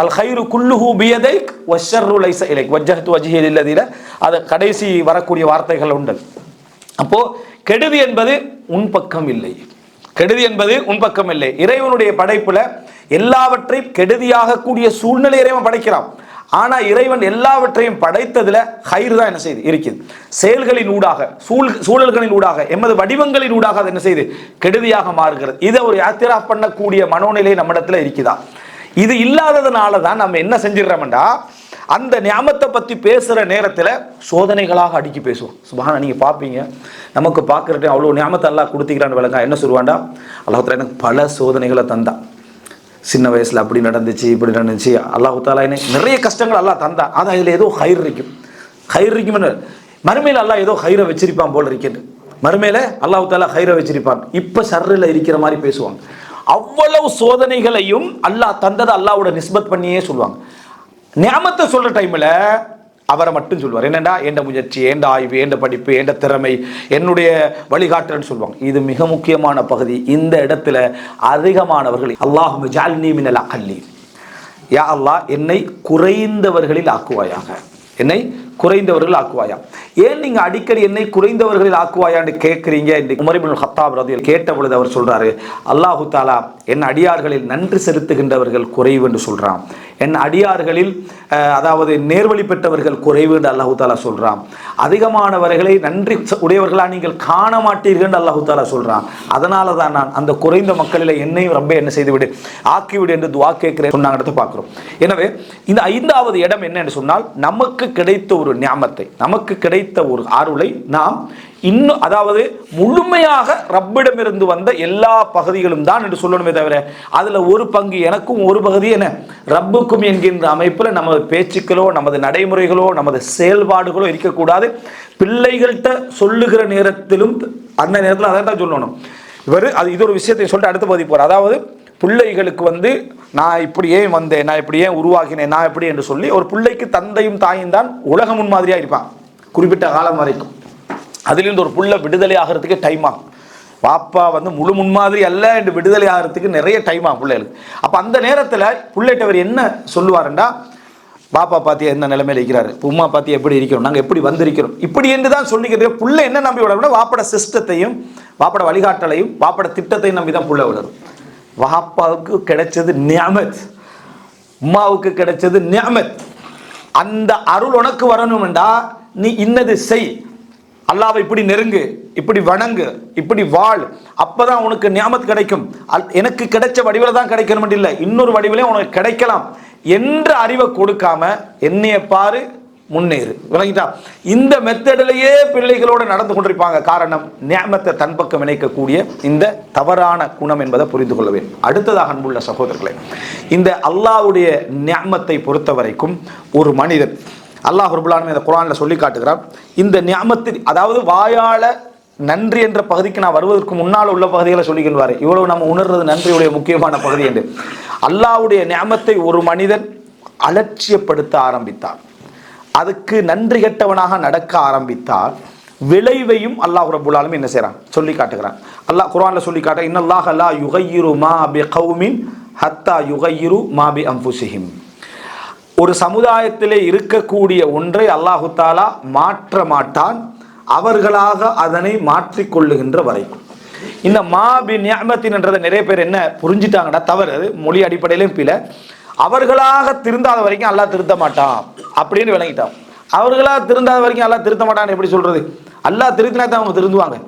அல் கைரு குல்லுஹு பியதைக் வஷர்ரு லைஸ இலைக் வஜ்ஜஹ்து வஜ்ஹி லில்லதீன. அது கடைசி வரக்கூடிய வார்த்தைகள் உண்டு. அப்போ கெடுதி என்பது உன் பக்கம் இல்லை, கெடுதி என்பது உன் பக்கம் இல்லை. இறைவனுடைய படைப்புல எல்லாவற்றையும் கெடுதியாக கூடிய சூழ்நிலை இறைவன் படைக்கிறான். ஆனா இறைவன் எல்லாவற்றையும் படைத்ததுல ஹைர் தான் என்ன செய்து இருக்குது. செயல்களின் ஊடாக, சூழல்களின் ஊடாக, எமது வடிவங்களின் ஊடாக அது என்ன செய்து கெடுதியாக மாறுகிறது. இதை ஒரு யாத்திராஃப் பண்ணக்கூடிய மனோநிலை நம்மிடத்துல இருக்குதா? இது இல்லாததுனால தான் நம்ம என்ன செஞ்சிடறோம்டா, அந்த நியாமத்தை பற்றி பேசுகிற நேரத்தில் சோதனைகளாக அடுக்கி பேசுவோம். சுபஹான, நீங்கள் பார்ப்பீங்க, நமக்கு பார்க்குறதே அவ்வளோ நியாமத்தை அல்லாஹ் கொடுத்திக்கிறான்னு விளங்க என்ன சொல்லுவாண்டா, அல்லாஹ் தாலா எனக்கு பல சோதனைகளை தந்தான், சின்ன வயசில் அப்படி நடந்துச்சு இப்படி நடந்துச்சு, அல்லாஹ் தாலா எனக்கு நிறைய கஷ்டங்கள் அல்லாஹ் தந்தான். அது அதில் ஏதோ ஹைர் இருக்கும், ஹைர் இருக்கும்னு மறுமையில் அல்லாஹ் ஏதோ ஹைரை வச்சிருப்பான் போல் இருக்கேன், மறுமையில் அல்லாஹ் தாலா ஹைரை வச்சிருப்பான். இப்போ ஷர்ரில் இருக்கிற மாதிரி பேசுவாங்க. அவ்வளவு சோதனைகளையும் அல்லாஹ் தந்ததை அல்லாஹ்வோட நிஸ்பத் பண்ணியே சொல்லுவாங்க. நியாமத்தை சொல்ற டைம்ல அவரை மட்டும் சொல்லுவார். என்னடா, எந்த முயற்சி, எந்த ஆய்வு, எந்த படிப்பு, எந்த திறமை, என்னுடைய வழிகாட்டுன்னு சொல்லுவாங்க. இது மிக முக்கியமான பகுதி. இந்த இடத்துல அதிகமானவர்கள் அல்லாஹும்ம ஜஅல்னி மினல் அகல்லீன், யா அல்லாஹ் என்னை குறைந்தவர்களில் ஆக்குவாயாக, என்னை குறைந்தவர்கள் ஆக்குவாயா. ஏன் நீங்க அடிக்கடி என்னை குறைந்தவர்களில் ஆக்குவாயான்னு கேட்குறீங்க? உமர் இப்னுல் கத்தாப் ரலியல்லாஹு கேட்ட பொழுது அவர் சொல்றாரு, அல்லாஹு தாலா என் அடியார்களில் நன்றி செலுத்துகின்றவர்கள் குறைவு என்று சொல்றான், என் அடியார்களில் அதாவது நேர்வழி பெற்றவர்கள் குறைவு என்று அல்லாஹு தாலா சொல்றான், அதிகமானவர்களை நன்றி உடையவர்களா நீங்கள் காண மாட்டீர்கள் என்று அல்லாஹு தாலா சொல்றான். அதனால தான் நான் அந்த குறைந்த மக்களில் என்னையும் ரொம்ப என்ன செய்துவிடு, ஆக்கிவிடு என்று துவா கேட்கிறேன் சொன்னாங்க பார்க்கிறோம். எனவே இந்த 5வது இடம் என்ன என்று சொன்னால், நமக்கு கிடைத்த ஒரு நியாமத்தை, நமக்கு கிடைத்த ஒரு அருளை நாம் இன்னும், அதாவது முழுமையாக ரப்பிடமிருந்து வந்த எல்லா பகுதிகளும் தான் என்று சொல்லணுமே தவிர, அதுல ஒரு பங்கு எனக்கும் ஒரு பகுதி என்ன ரப்புக்கும் என்கின்ற அமைப்புல நமது பேச்சுக்களோ, நமது நடைமுறைகளோ, நமது செயல்பாடுகளோ இருக்கக்கூடாது. பிள்ளைகள்கிட்ட சொல்லுகிற நேரத்திலும் அந்த நேரத்தில் அதை தான் சொல்லணும். இது ஒரு விஷயத்தை சொல்லிட்டு அடுத்த பகுதி போறார். அதாவது பிள்ளைகளுக்கு நான் இப்படி ஏன் வந்தேன், நான் இப்படி ஏன் உருவாகினேன், நான் எப்படி என்று சொல்லி ஒரு பிள்ளைக்கு தந்தையும் தாயும் தான் உலக முன்மாதிரியா இருப்பான் குறிப்பிட்ட காலம் வரைக்கும். அதிலிருந்து ஒரு புள்ள விடுதலை ஆகிறதுக்கு டைம் ஆகும். பாப்பா முழு முன்மாதிரி அல்ல என்று விடுதலை ஆகிறதுக்கு நிறைய டைம் ஆகும் பிள்ளைகளுக்கு. அப்போ அந்த நேரத்தில் பிள்ளைகிட்டவர் என்ன சொல்லுவாருண்டா, பாப்பா பார்த்தியா என்ன நிலைமையில் இருக்கிறாரு, உமா பார்த்தியா எப்படி இருக்கிறோம், நாங்கள் எப்படி வந்திருக்கிறோம், இப்படி என்று தான் சொல்லிக்கிறது. பிள்ளை என்ன நம்பி விட, வாப்பட சிஸ்டத்தையும் வாப்பட வழிகாட்டலையும் வாப்பட திட்டத்தையும் நம்பி தான் பிள்ளை விடுறது. வாப்பாவுக்கு கிடைச்சது நியாமத், உமாவுக்கு கிடைச்சது நியாமத். அந்த அருள் உனக்கு வரணும்டா நீ இன்னது செய், அல்லாஹ்வை இப்படி நெருங்கு, இப்படி வணங்கு, இப்படி வாழ், அப்பதான் உனக்கு நியாமத் கிடைக்கும். எனக்கு கிடைச்ச வடிவில் தான் கிடைக்கணும் இல்லை, இன்னொரு வடிவிலே உனக்கு கிடைக்கலாம் என்ற அறிவை கொடுக்காம என்னைய பாரு முன்னேறு, விளங்கிட்டா? இந்த மெத்தடிலேயே பிள்ளைகளோடு நடந்து கொண்டிருப்பாங்க. காரணம், நியாமத்தை தன் பக்கம் இணைக்கக்கூடிய இந்த தவறான குணம் என்பதை புரிந்து கொள்ள வேண்டும். அடுத்ததாக அன்புள்ள சகோதரர்களே, இந்த அல்லாஹ்வுடைய நியாமத்தை பொறுத்த வரைக்கும் ஒரு மனிதன், அல்லாஹ் ரப்பல் ஆலமீன் இந்த குர்ஆன்ல சொல்லி காட்டுகிறார். இந்த நியாமத்து, அதாவது வாயால நன்றி என்ற பகுதிக்கு நான் வருவதற்கு முன்னால் உள்ள பகுதிகளை சொல்லிக்கின்றாரு. இவ்வளவு நம்ம உணர்றது நன்றியுடைய முக்கியமான பகுதி என்று. அல்லாஹ்வுடைய நியாமத்தை ஒரு மனிதன் அலட்சியப்படுத்த ஆரம்பித்தார், அதுக்கு நன்றி கெட்டவனாக நடக்க ஆரம்பித்தால் விளைவையும் அல்லாஹ் ரப்பல் ஆலமீன் என்ன செய்றான் சொல்லி காட்டுகிறான். அல்லாஹ் குர்ஆன்ல சொல்லி காட்ட, இன்னல்லாஹ லா யுகையிரு மா பிகௌமின் ஹத்தா யுகையிரு மா பி அன்ஃபுஸிஹிம். ஒரு சமுதாயத்திலே இருக்கக்கூடிய ஒன்றை அல்லாஹு தாலா மாற்ற மாட்டான், அவர்களாக அதனை மாற்றிக்கொள்ளுகின்ற வரைக்கும். இந்த மாபி நியமத்தின் என்றதை நிறைய பேர் என்ன புரிஞ்சுட்டாங்கடா, தவறு, அது மொழி அடிப்படையிலும் பிழை. அவர்களாக திருந்தாத வரைக்கும் அல்லாஹ் திருத்த மாட்டான் அப்படின்னு விளங்கிட்டான். அவர்களாக திருந்தாத வரைக்கும் அல்லாஹ் திருத்த மாட்டான்னு எப்படி சொல்றது? அல்லாஹ் திருத்தினா தான் அவங்க திருந்துவாங்க.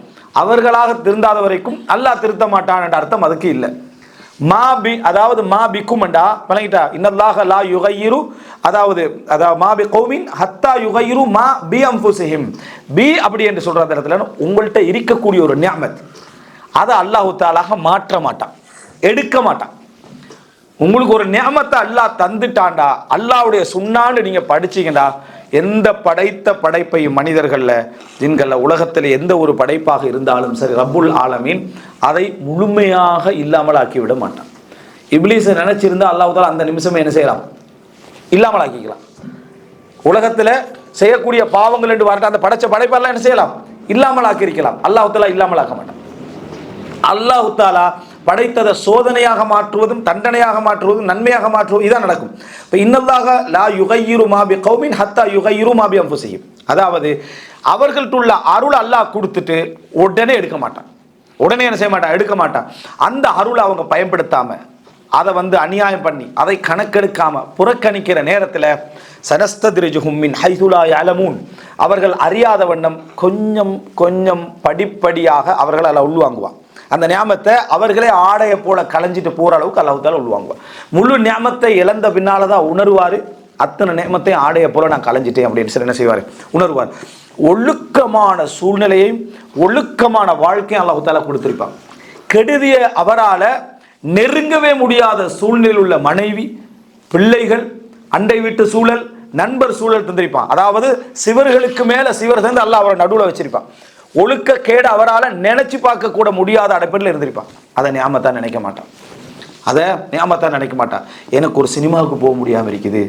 அவர்களாக திருந்தாத வரைக்கும் அல்லாஹ் திருத்த மாட்டான் என்ற அர்த்தம் அதுக்கு இல்லை. மாபி அதாவது மாபிக்கும் என்றா விளங்கிட்டா, இன்னல்லாஹ லா யுகையிரு அதாவது மாபி கௌமின் ஹத்தா யுகையிரு மா பி அன்ஃபுஸிஹிம். பி அப்படி என்று சொல்ற இடத்துல உங்கள்கிட்ட இருக்கக்கூடிய ஒரு நியமத் அதை அல்லாஹு தஆலா மாற்ற மாட்டான், எடுக்க மாட்டான். உங்களுக்கு ஒரு நியமத்தை அல்லாஹ் தந்துட்டான்டா, அல்லாஹ்வுடைய சுன்னான்னு நீங்க படிச்சீங்கடா, எந்த படைத்த படைப்பையும் மனிதர்கள்ல ஜின்கள்ல உலகத்தில் எந்த ஒரு படைப்பாக இருந்தாலும் சரி, ரப்புல் ஆலமீன் அதை முழுமையாக இல்லாமல் ஆக்கிவிட மாட்டான். இப்லீஸை நினைச்சிருந்தா அல்லாஹ் தஆலா அந்த நிமிஷமே என்ன செய்யலாம்? இல்லாமல் ஆக்கிக்கலாம். உலகத்துல செய்யக்கூடிய பாவங்கள் என்று வரட்ட அந்த படைச்ச படைப்பெல்லாம் என்ன செய்யலாம்? இல்லாமல் ஆக்கியிருக்கலாம். அல்லாஹ் தஆலா இல்லாமல் ஆக்க மாட்டான். அல்லாஹ் தஆலா படைத்ததை சோதனையாக மாற்றுவதும் தண்டனையாக மாற்றுவதும் நன்மையாக மாற்றுவதும் இதான் நடக்கும். இப்போ இன்னல்லாஹ லா யுகையிரு மா பி கௌமின் ஹத்தா யுகையிரு மா பி அன்ஃபுஸிஹிம். அதாவது அவர்கள்ட்ட உள்ள அருள் அல்லாஹ் கொடுத்துட்டு உடனே எடுக்க மாட்டான். உடனே என்ன செய்ய மாட்டான்? எடுக்க மாட்டான். அந்த அருளை அவங்க பயன்படுத்தாம அதை அநியாயம் பண்ணி அதை கணக்கெடுக்காம புறக்கணிக்கிற நேரத்தில் சனஸ்தத்ரிஜுஹும் மின் ஹைது லா யஅலமூன், அவர்கள் அறியாத வண்ணம் கொஞ்சம் கொஞ்சம் படிப்படியாக அவர்கள் அதில் உள்வாங்குவான். அந்த நியாமத்தை அவர்களே ஆடையை போல களைஞ்சிட்டு போற அளவுக்கு அல்லாஹ் தஆலா உள்வாங்குவான். முழு நியாமத்தை இழந்த பின்னால தான் உணர்வாரு, அத்தனை நியமத்தையும் ஆடையை போல நான் களைஞ்சிட்டேன் அப்படின்னு சொல்லி என்ன செய்வார்? உணர்வார். ஒழுக்கமான சூழ்நிலையையும் ஒழுக்கமான வாழ்க்கையும் அல்லாஹ் தஆலா கொடுத்திருப்பான். கெடுதிய அவரால் நெருங்கவே முடியாத சூழ்நிலையில் உள்ள மனைவி, பிள்ளைகள், அண்டை வீட்டு சூழல், நண்பர் சூழல் தந்திருப்பான். அதாவது சிவர்களுக்கு மேல சிவர் தந்து அல்லாஹ் அவரை நடுவில் வச்சிருப்பான். ஒழுக்க கேடு அவரால் நினைச்சு பார்க்க கூட முடியாத அடைப்பில் இருந்திருப்பான். அதை நியாமத்தான் நினைக்க மாட்டான். எனக்கு ஒரு சினிமாவுக்கு போக முடியாமல் இருக்குது,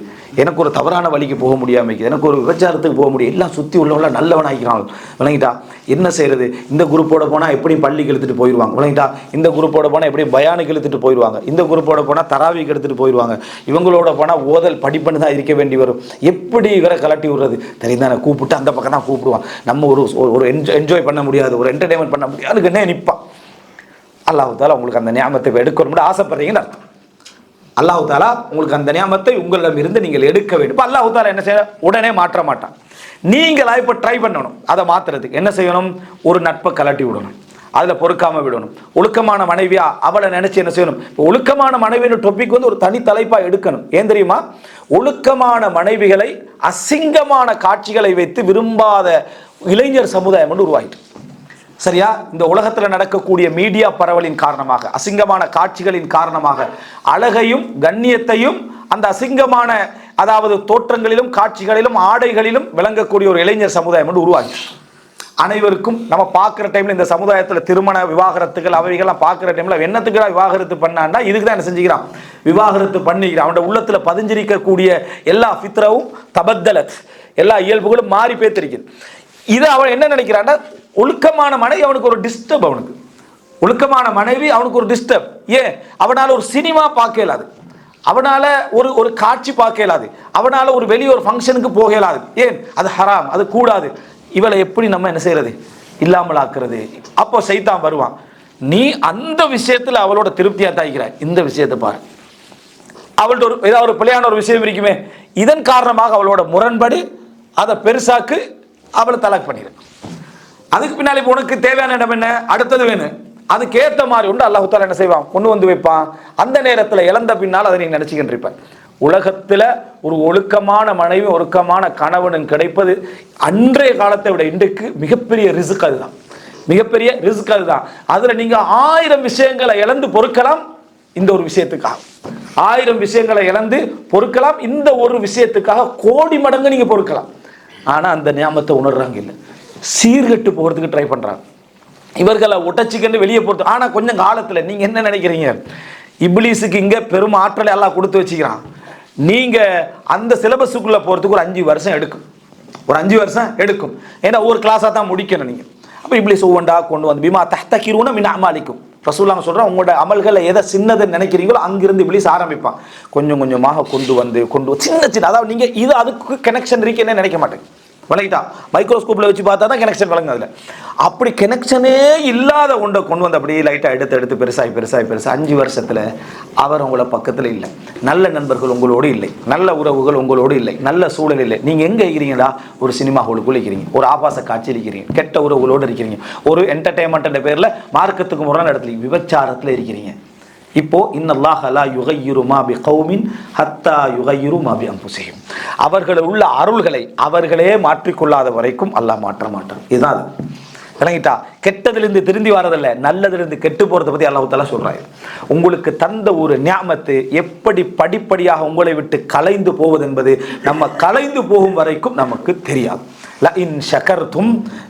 எனக்கு ஒரு தவறான வழிக்கு போக முடியாமல் இருக்குது, எனக்கு ஒரு விபச்சாரத்துக்கு போக முடியும், எல்லாம் சுற்றி உள்ளவங்கள நல்லவன் ஆகிக்கிறான். விளங்கிட்டா? என்ன செய்யறது? இந்த குரூப்போட போனால் எப்படியும் பள்ளிக்கு எடுத்துகிட்டு போயிடுவாங்க. விளங்கிட்டா? இந்த குரூப்போட போனால் எப்படியும் பயானுக்கு எடுத்துகிட்டு போயிடுவாங்க, இந்த குரூப்போட போனால் தராவிக்கு எடுத்துகிட்டு போயிடுவாங்க, இவங்களோட போனால் ஓதல் படிப்புன்னு தான் இருக்க வேண்டி வரும். எப்படி இவரை கலட்டி விடுறது? தெரியுதானே? கூப்பிட்டு அந்த பக்கம் தான் கூப்பிடுவான். நம்ம ஒரு என்ஜாய் பண்ண முடியாது, ஒரு என்டர்டைன்மெண்ட் பண்ண முடியாது, அதுக்கு என்ன நிற்பான். அல்லாஹ் தஆலா உங்களுக்கு அந்த நியாமத்தை எடுக்கணும்னு ஆசைப்படுறீங்கன்னு அர்த்தம். அல்லாஹ் தஆலா உங்களுக்கு அந்த நியாமத்தை உங்களிடம் இருந்து நீங்கள் எடுக்க வேண்டும். அல்லாஹ் தஆலா என்ன செய்ய? உடனே மாற்ற மாட்டான். நீங்களா இப்போ ட்ரை பண்ணணும். அதை மாற்றுறதுக்கு என்ன செய்யணும்? ஒரு நட்பை கலட்டி விடணும், அதில் பொறுக்காம விடணும். ஒழுக்கமான மனைவியா அவளை நினைச்சு என்ன செய்யணும்? ஒழுக்கமான மனைவியின் டாபிக் ஒரு தனி தலைப்பா எடுக்கணும். ஏன் தெரியுமா? ஒழுக்கமான மனைவிகளை அசிங்கமான காட்சிகளை வைத்து விரும்பாத இளைஞர் சமுதாயம் என்று உருவாயிட்டு. சரியா? இந்த உலகத்தில் நடக்கக்கூடிய மீடியா பரவலின் காரணமாக, அசிங்கமான காட்சிகளின் காரணமாக அழகையும் கண்ணியத்தையும் அந்த அசிங்கமான அதாவது தோற்றங்களிலும் காட்சிகளிலும் ஆடைகளிலும் விளங்கக்கூடிய ஒரு இளைஞர் சமுதாயம் என்று உருவாகி அனைவருக்கும் நம்ம பார்க்குற டைமில் இந்த சமுதாயத்தில் திருமண விவாகரத்துகள் அவைகள்லாம் பார்க்குற டைமில் என்னத்துக்குடா விவாகரத்து பண்ணான்னா இதுக்கு தான் என்ன செஞ்சுக்கிறான்? விவாகரத்து பண்ணிக்கிறான். அவனோட உள்ளத்தில் பதிஞ்சிருக்கக்கூடிய எல்லா ஃபித்ரவும் தபத்தலத், எல்லா இயல்புகளும் மாறி பேத்திருக்குது. இதை அவன் என்ன நினைக்கிறான்னா, ஒழுக்கமான மனைவி அவனுக்கு ஒரு டிஸ்டர்ப், அவனுக்கு ஒழுக்கமான மனைவி அவனுக்கு ஒரு டிஸ்டர்ப். ஏன்? அவனால் ஒரு சினிமா பார்க்க இயலாது, அவனால் ஒரு காட்சி பார்க்க இயலாது, அவனால் ஒரு வெளியே ஒரு ஃபங்க்ஷனுக்கு போக இயலாது. ஏன்? அது ஹராம், அது கூடாது. இவளை எப்படி நம்ம என்ன செய்யறது? இல்லாமல் ஆக்குறது. அப்போ சைத்தான் வருவான். நீ அந்த விஷயத்தில் அவளோட திருப்தியா தாய்க்கிறாய், இந்த விஷயத்தை பாரு. அவள்கிட்ட ஏதாவது ஒரு பிள்ளையான ஒரு விஷயம் இருக்குமே, இதன் காரணமாக அவளோட முரண்படி அதை பெருசாக்கு அவளை தலாக் பண்ணிடு. அதுக்கு பின்னாடி உனக்கு தேவையான இடம் என்ன? அடுத்தது வேணும். அதுக்கு ஏற்ற மாதிரி உண்டு அல்லாஹ் தஆலா என்ன செய்வான்? கொண்டு வந்து வைப்பான். அந்த நேரத்தில் இழந்த பின்னால் அதை நீ நினைச்சுக்கிட்டு இருப்பேன். உலகத்தில் ஒரு ஒழுக்கமான மனைவி, ஒழுக்கமான கணவனும் கிடைப்பது அன்றைய காலத்தை விட இன்றைக்கு மிகப்பெரிய ரிஸ்க். அதுதான் மிகப்பெரிய ரிஸ்க். அதுதான். அதில் நீங்கள் 1000 விஷயங்களை இழந்து பொறுக்கலாம், இந்த ஒரு விஷயத்துக்காக 1000 விஷயங்களை இழந்து பொறுக்கலாம், இந்த ஒரு விஷயத்துக்காக கோடி மடங்கு நீங்கள் பொறுக்கலாம். ஆனால் அந்த நியாமத்தை உணர்றாங்க இல்லை, சீர்கட்டு போகிறதுக்கு ட்ரை பண்ணுறாங்க. இவர்களை ஒட்டச்சிக்கன்னு வெளியே போகிறது. ஆனால் கொஞ்சம் காலத்தில் நீங்கள் என்ன நினைக்கிறீங்க? இப்லீஸுக்கு இங்கே பெரும் ஆற்றலை எல்லாம் கொடுத்து வச்சுக்கிறான். நீங்கள் அந்த சிலபஸுக்குள்ளே போகிறதுக்கு ஒரு 5 வருஷம் எடுக்கும், ஒரு 5 வருஷம் எடுக்கும். ஏன்னா ஒரு கிளாஸாக தான் முடிக்கணும் நீங்கள். அப்போ இப்லீஸ் ஒவ்வொன்றா கொண்டு வந்து பிமா தஹ்தகிரூன மின் அமாலிக்கும், ரசூலுல்லாஹ் சொல்றாங்க, உங்களோட அமல்களை எதை சின்னதுன்னு நினைக்கிறீங்களோ அங்கிருந்து இப்ளீஸ் ஆரம்பிப்பான். கொஞ்சம் கொஞ்சமாக கொண்டு வந்து சின்ன சின்ன, அதாவது நீங்க இது அதுக்கு கனெக்ஷன் இருக்குன்னு நினைக்க மாட்டேங்க. விளங்கிட்டா? மைக்ரோஸ்கோப்பில் வச்சு பார்த்தா தான் கனெக்ஷன் விளங்கும். அதில் அப்படி கனெக்ஷனே இல்லாத ஒன்றை கொண்டு வந்து அப்படியே லைட்டாக எடுத்து பெருசாகி 5 வருஷத்தில் அவர் உங்களை பக்கத்தில் இல்லை. நல்ல நண்பர்கள் உங்களோடு இல்லை, நல்ல உறவுகள் உங்களோடு இல்லை, நல்ல சூழல் இல்லை. நீங்கள் எங்கே இருக்கிறீங்களா? ஒரு சினிமா ஹாலுக்குள்ளே இருக்கிறீங்க, ஒரு ஆபாச காட்சி இருக்கிறீங்க, கெட்ட உறவுகளோடு இருக்கிறீங்க, ஒரு என்டர்டெயின்மெண்ட் பேரில் மார்க்கத்துக்கு முரணான இடத்துல விபச்சாரத்தில் இருக்கிறீங்க. இப்போ இன்னல்லாஹ லா யுகையிரு மா பிகௌமின் ஹத்தா யுகையிரு மா பிஅன்ஃபுஸிஹிம். அவர்கள் உள்ள அருள்களை அவர்களே மாற்றிக்கொள்ளாத வரைக்கும் அல்லாஹ் மாற்ற மாட்டான். இதுதான் அது. விளங்கிட்டா? கெட்டதிலிருந்து திருந்தி வரதில்லை, நல்லதிலிருந்து கெட்டு போறதை பத்தி அல்லாஹ் தஆலா சொல்றாரு. உங்களுக்கு தந்த ஒரு நியாமத்து எப்படி படிப்படியாக உங்களை விட்டு கலைந்து போவது என்பது நம்ம கலைந்து போகும் வரைக்கும் நமக்கு தெரியாது. لئن شكرتم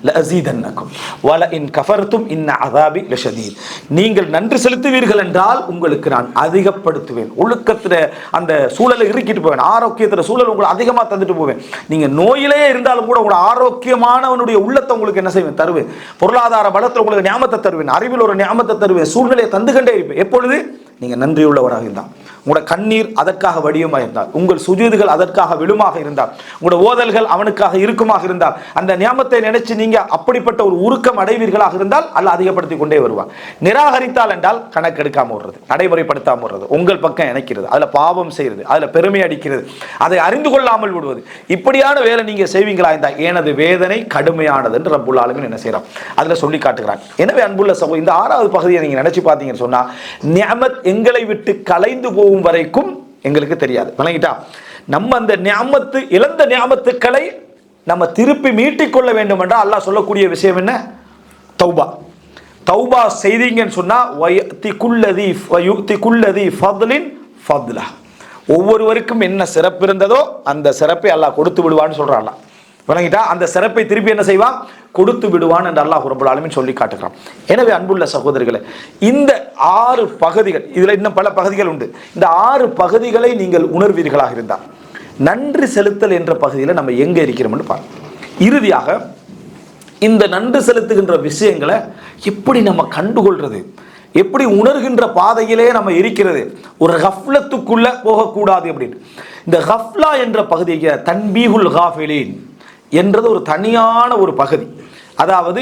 لأزيدنكم ولئن كفرتم إن عذابي لشديد. நீங்கள் நன்றி செலுத்துவீர்கள் என்றால் உங்களுக்கு நான் அதிகப்படுத்துவேன். ஒழுக்கத்துல அந்த சூழலை இறுக்கிட்டு போவேன், ஆரோக்கியத்துல சூழல் உங்களுக்கு அதிகமா தந்துட்டு போவேன். நீங்க நோயிலே இருந்தாலும் கூட உங்களோட ஆரோக்கியமானவனுடைய உள்ளத்தை உங்களுக்கு என்ன செய்வேன்? தருவேன். பொருளாதார பலத்தில் உங்களுக்கு ஞாபகத்தை தருவேன், அறிவில் ஒரு ஞாபகத்தை தருவேன், சூழ்நிலையை தந்துகண்டே இருப்பேன். எப்பொழுது நீங்க நன்றியுள்ளவராக இருந்தால், உங்களோட கண்ணீர் அதற்காக வடிவமாக இருந்தால், உங்கள் சுஜூதுகள் அதற்காக விழுமாக இருந்தால், உங்களோட ஓதல்கள் அவனுக்காக இருக்குமாக இருந்தால், அந்த நியாமத்தை நினைச்சு நீங்க அப்படிப்பட்ட ஒரு உருக்கம் அடைவீர்களாக இருந்தால் அல்லாஹ் அதிகப்படுத்தி கொண்டே வருவார். நிராகரித்தால் என்றால் கணக்கெடுக்காம விடுறது, நடைமுறைப்படுத்தாம விடுறது, உங்கள் பக்கம் இணைக்கிறது, அதுல பாவம் செய்யறது, அதுல பெருமை அடிக்கிறது, அதை அறிந்து கொள்ளாமல் விடுவது, இப்படியான வேலை நீங்க செய்வீங்களா இருந்தால் எனது வேதனை கடுமையானது என்று ரப்புல் ஆலமீன் என்ன செய்யறான் அதுல சொல்லி காட்டுகிறான். எனவே அன்புள்ள சகோதரர், இந்த 6வது பகுதியை நீங்க நினைச்சு பார்த்தீங்கன்னு சொன்னா, நிஅமத் எங்களை விட்டு கலைந்து போகும் வரைக்கும் எங்களுக்கு தெரியாது. விளங்கிட்டா? நம்ம அந்த நிஅமத்து, இழந்த நிஅமத்துக்களை நம்ம திருப்பி மீட்டிக்கொள்ள வேண்டும் என்றால் அல்லாஹ் சொல்லக்கூடிய விஷயம் என்ன? தௌபா. தௌபா செய்தீங்கன்னு சொன்னா வயதி குல்லதி ஃபத்லின் ஃபத்லா, ஒவ்வொருவருக்கும் என்ன சிறப்பு இருந்ததோ அந்த சிறப்பை அல்லாஹ் கொடுத்து விடுவான்னு சொல்றான். விளங்கிட்டா? அந்த சிறப்பை திருப்பி என்ன செய்வான்? கொடுத்து விடுவான் என்று அல்லாஹ் ரப்பல் ஆலமீன் சொல்லி காட்டுகிறான். எனவே அன்புள்ள சகோதரர்களே, இந்த 6 பகுதிகள், இதுல இன்னும் பல பகுதிகள் உண்டு, இந்த 6 பகுதிகளை நீங்கள் உணர்வீர்களாக இருந்தால் நன்றி செலுத்தல் என்ற பகுதியில் நம்ம எங்க இருக்கிறோம்னு பாருங்க. இறுதியாக இந்த நன்றி செலுத்துகின்ற விஷயங்களை எப்படி நம்ம கண்டுகொள்றது, எப்படி உணர்கின்ற பாதையிலே நம்ம இருக்கிறது, ஒரு கஃப்லத்துக்குள்ள போகக்கூடாது அப்படின்னு. இந்த கஃப்லா என்ற பகுதியை தன்பீஹுல் காஃபிலீன் என்றது ஒரு தனியான ஒரு பகுதி. அதாவது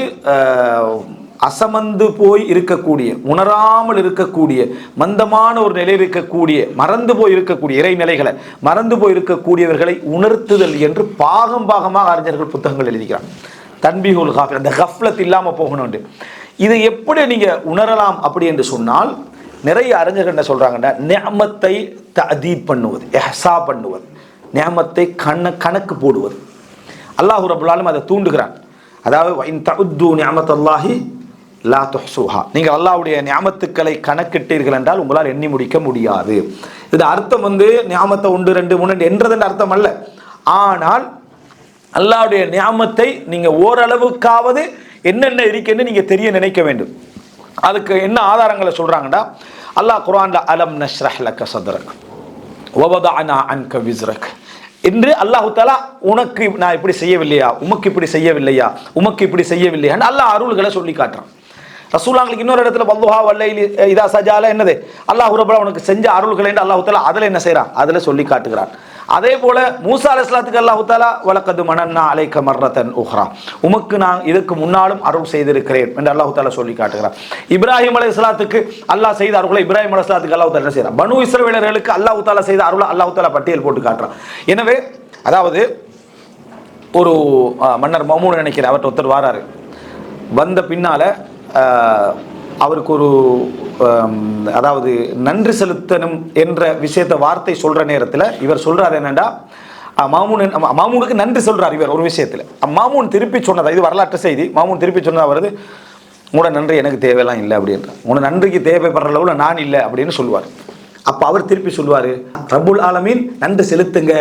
அசமந்து போய் இருக்கக்கூடிய, உணராமல் இருக்கக்கூடிய, மந்தமான ஒரு நிலையில் இருக்கக்கூடிய, மறந்து போய் இருக்கக்கூடிய இறைநிலைகளை மறந்து போய் இருக்கக்கூடியவர்களை உணர்த்துதல் என்று பாகம் பாகமாக அறிஞர்கள் புத்தகங்கள் எழுதிக்கிறார். தன்பீஹுல் காஃபில், அந்த கஃப்லத் இல்லாமல் போகணும். இதை எப்படி நீங்க உணரலாம் அப்படி என்று சொன்னால், நிறைய அறிஞர்கள் என்ன சொல்றாங்கன்னா, நிஅமத்தை தஅதீப் பண்ணுவது, இஹ்ஸா பண்ணுவது, நிஅமத்தை கணக்கு போடுவது. அல்லாஹ் ரப்பல் ஆலமீன் அதை தூண்டுகிறான். அதாவது இன் தஉது நிஅமத்தல்லாஹி லா துஹ்ஸூஹா, நீங்கள் அல்லாஹ்வுடைய நியாமத்துக்களை கணக்கிட்டீர்கள் என்றால் உங்களால் எண்ணி முடிக்க முடியாது. இது அர்த்தம் நியாமத்தை 1 2 3 என்றது அர்த்தம் அல்ல. ஆனால் அல்லாஹ்வுடைய நியாமத்தை நீங்க ஓரளவுக்காவது என்னென்ன இருக்குன்னு நீங்க தெரிய நினைக்க வேண்டும். அதுக்கு என்ன ஆதாரங்களை சொல்றாங்கன்னா, அல்லாஹ் குர்ஆன்ல அலம் நஷ்ரஹ் லக சத்ரக் வவதஅனா அன்க விஸ்ரக் என்று அல்லாஹ் தஆலா உனக்கு நான் இப்படி செய்யவில்லையா, உமக்கு இப்படி செய்யவில்லையா, உமக்கு இப்படி செய்யவில்லையா அல்லாஹ் அருள்களை சொல்லி காட்டுறான். ரசூலுல்லாஹ்க்கு இன்னொரு இடத்துல வல்லுஹா வல்லைலி இதா சஜால என்னது அல்லாஹ் ரப்பல் உனக்கு செஞ்ச அருள்களை என்று அல்லாஹ் தஆலா அதில் என்ன செய்றான், அதில் சொல்லி காட்டுகிறான். அதே போல மூசா அலைஹிஸ்ஸலாத்துக்கு அல்லாஹ் தஆலா வலகத் மனன்னா அலைக மர்ரத்தன் உஹ்ரா, உமக்கு நான் இதற்கு முன்னாலும் அருள் செய்திருக்கிறேன் என்று அல்லாஹ் தஆலா சொல்லி காட்டுகிறான். இப்ராஹிம் அலைஹிஸ்ஸலாத்துக்கு அல்லாஹ் செய்த அருளை இப்ராஹிம் அலைஹிஸ்ஸலாத்துக்கு அல்லாஹ் தஆலா செய்றான். பனு இஸ்ரவேலர்களுக்கு அல்லாஹ் தஆலா செய்த அருளை அல்லாஹ் தஆலா பட்டியல் போட்டு காட்டுறான். எனவே அதாவது ஒரு மன்னர் மமூன் நினைக்கிறேன், அவர்கிட்ட ஒருத்தர் வாராரு. வந்த பின்னால அவருக்கு ஒரு அதாவது நன்றி செலுத்தணும் என்ற விஷயத்தை வார்த்தை சொல்ற நேரத்தில் இவர் சொல்றாரு என்னன்னா, மாமூனுக்கு நன்றி சொல்றார் இவர் ஒரு விஷயத்தில். மாமூன் திருப்பி சொன்னதா, இது வரலாற்று செய்தி, மாமூன் திருப்பி சொன்னதா வருது, உங்களோட நன்றி எனக்கு தேவையெல்லாம் இல்லை அப்படின்ற, உங்களோட நன்றிக்கு தேவைப்படுற அளவில் நான் இல்லை அப்படின்னு சொல்லுவார். அப்போ அவர் திருப்பி சொல்லுவார், ரப்புல் ஆலமீன் நன்றி செலுத்துங்க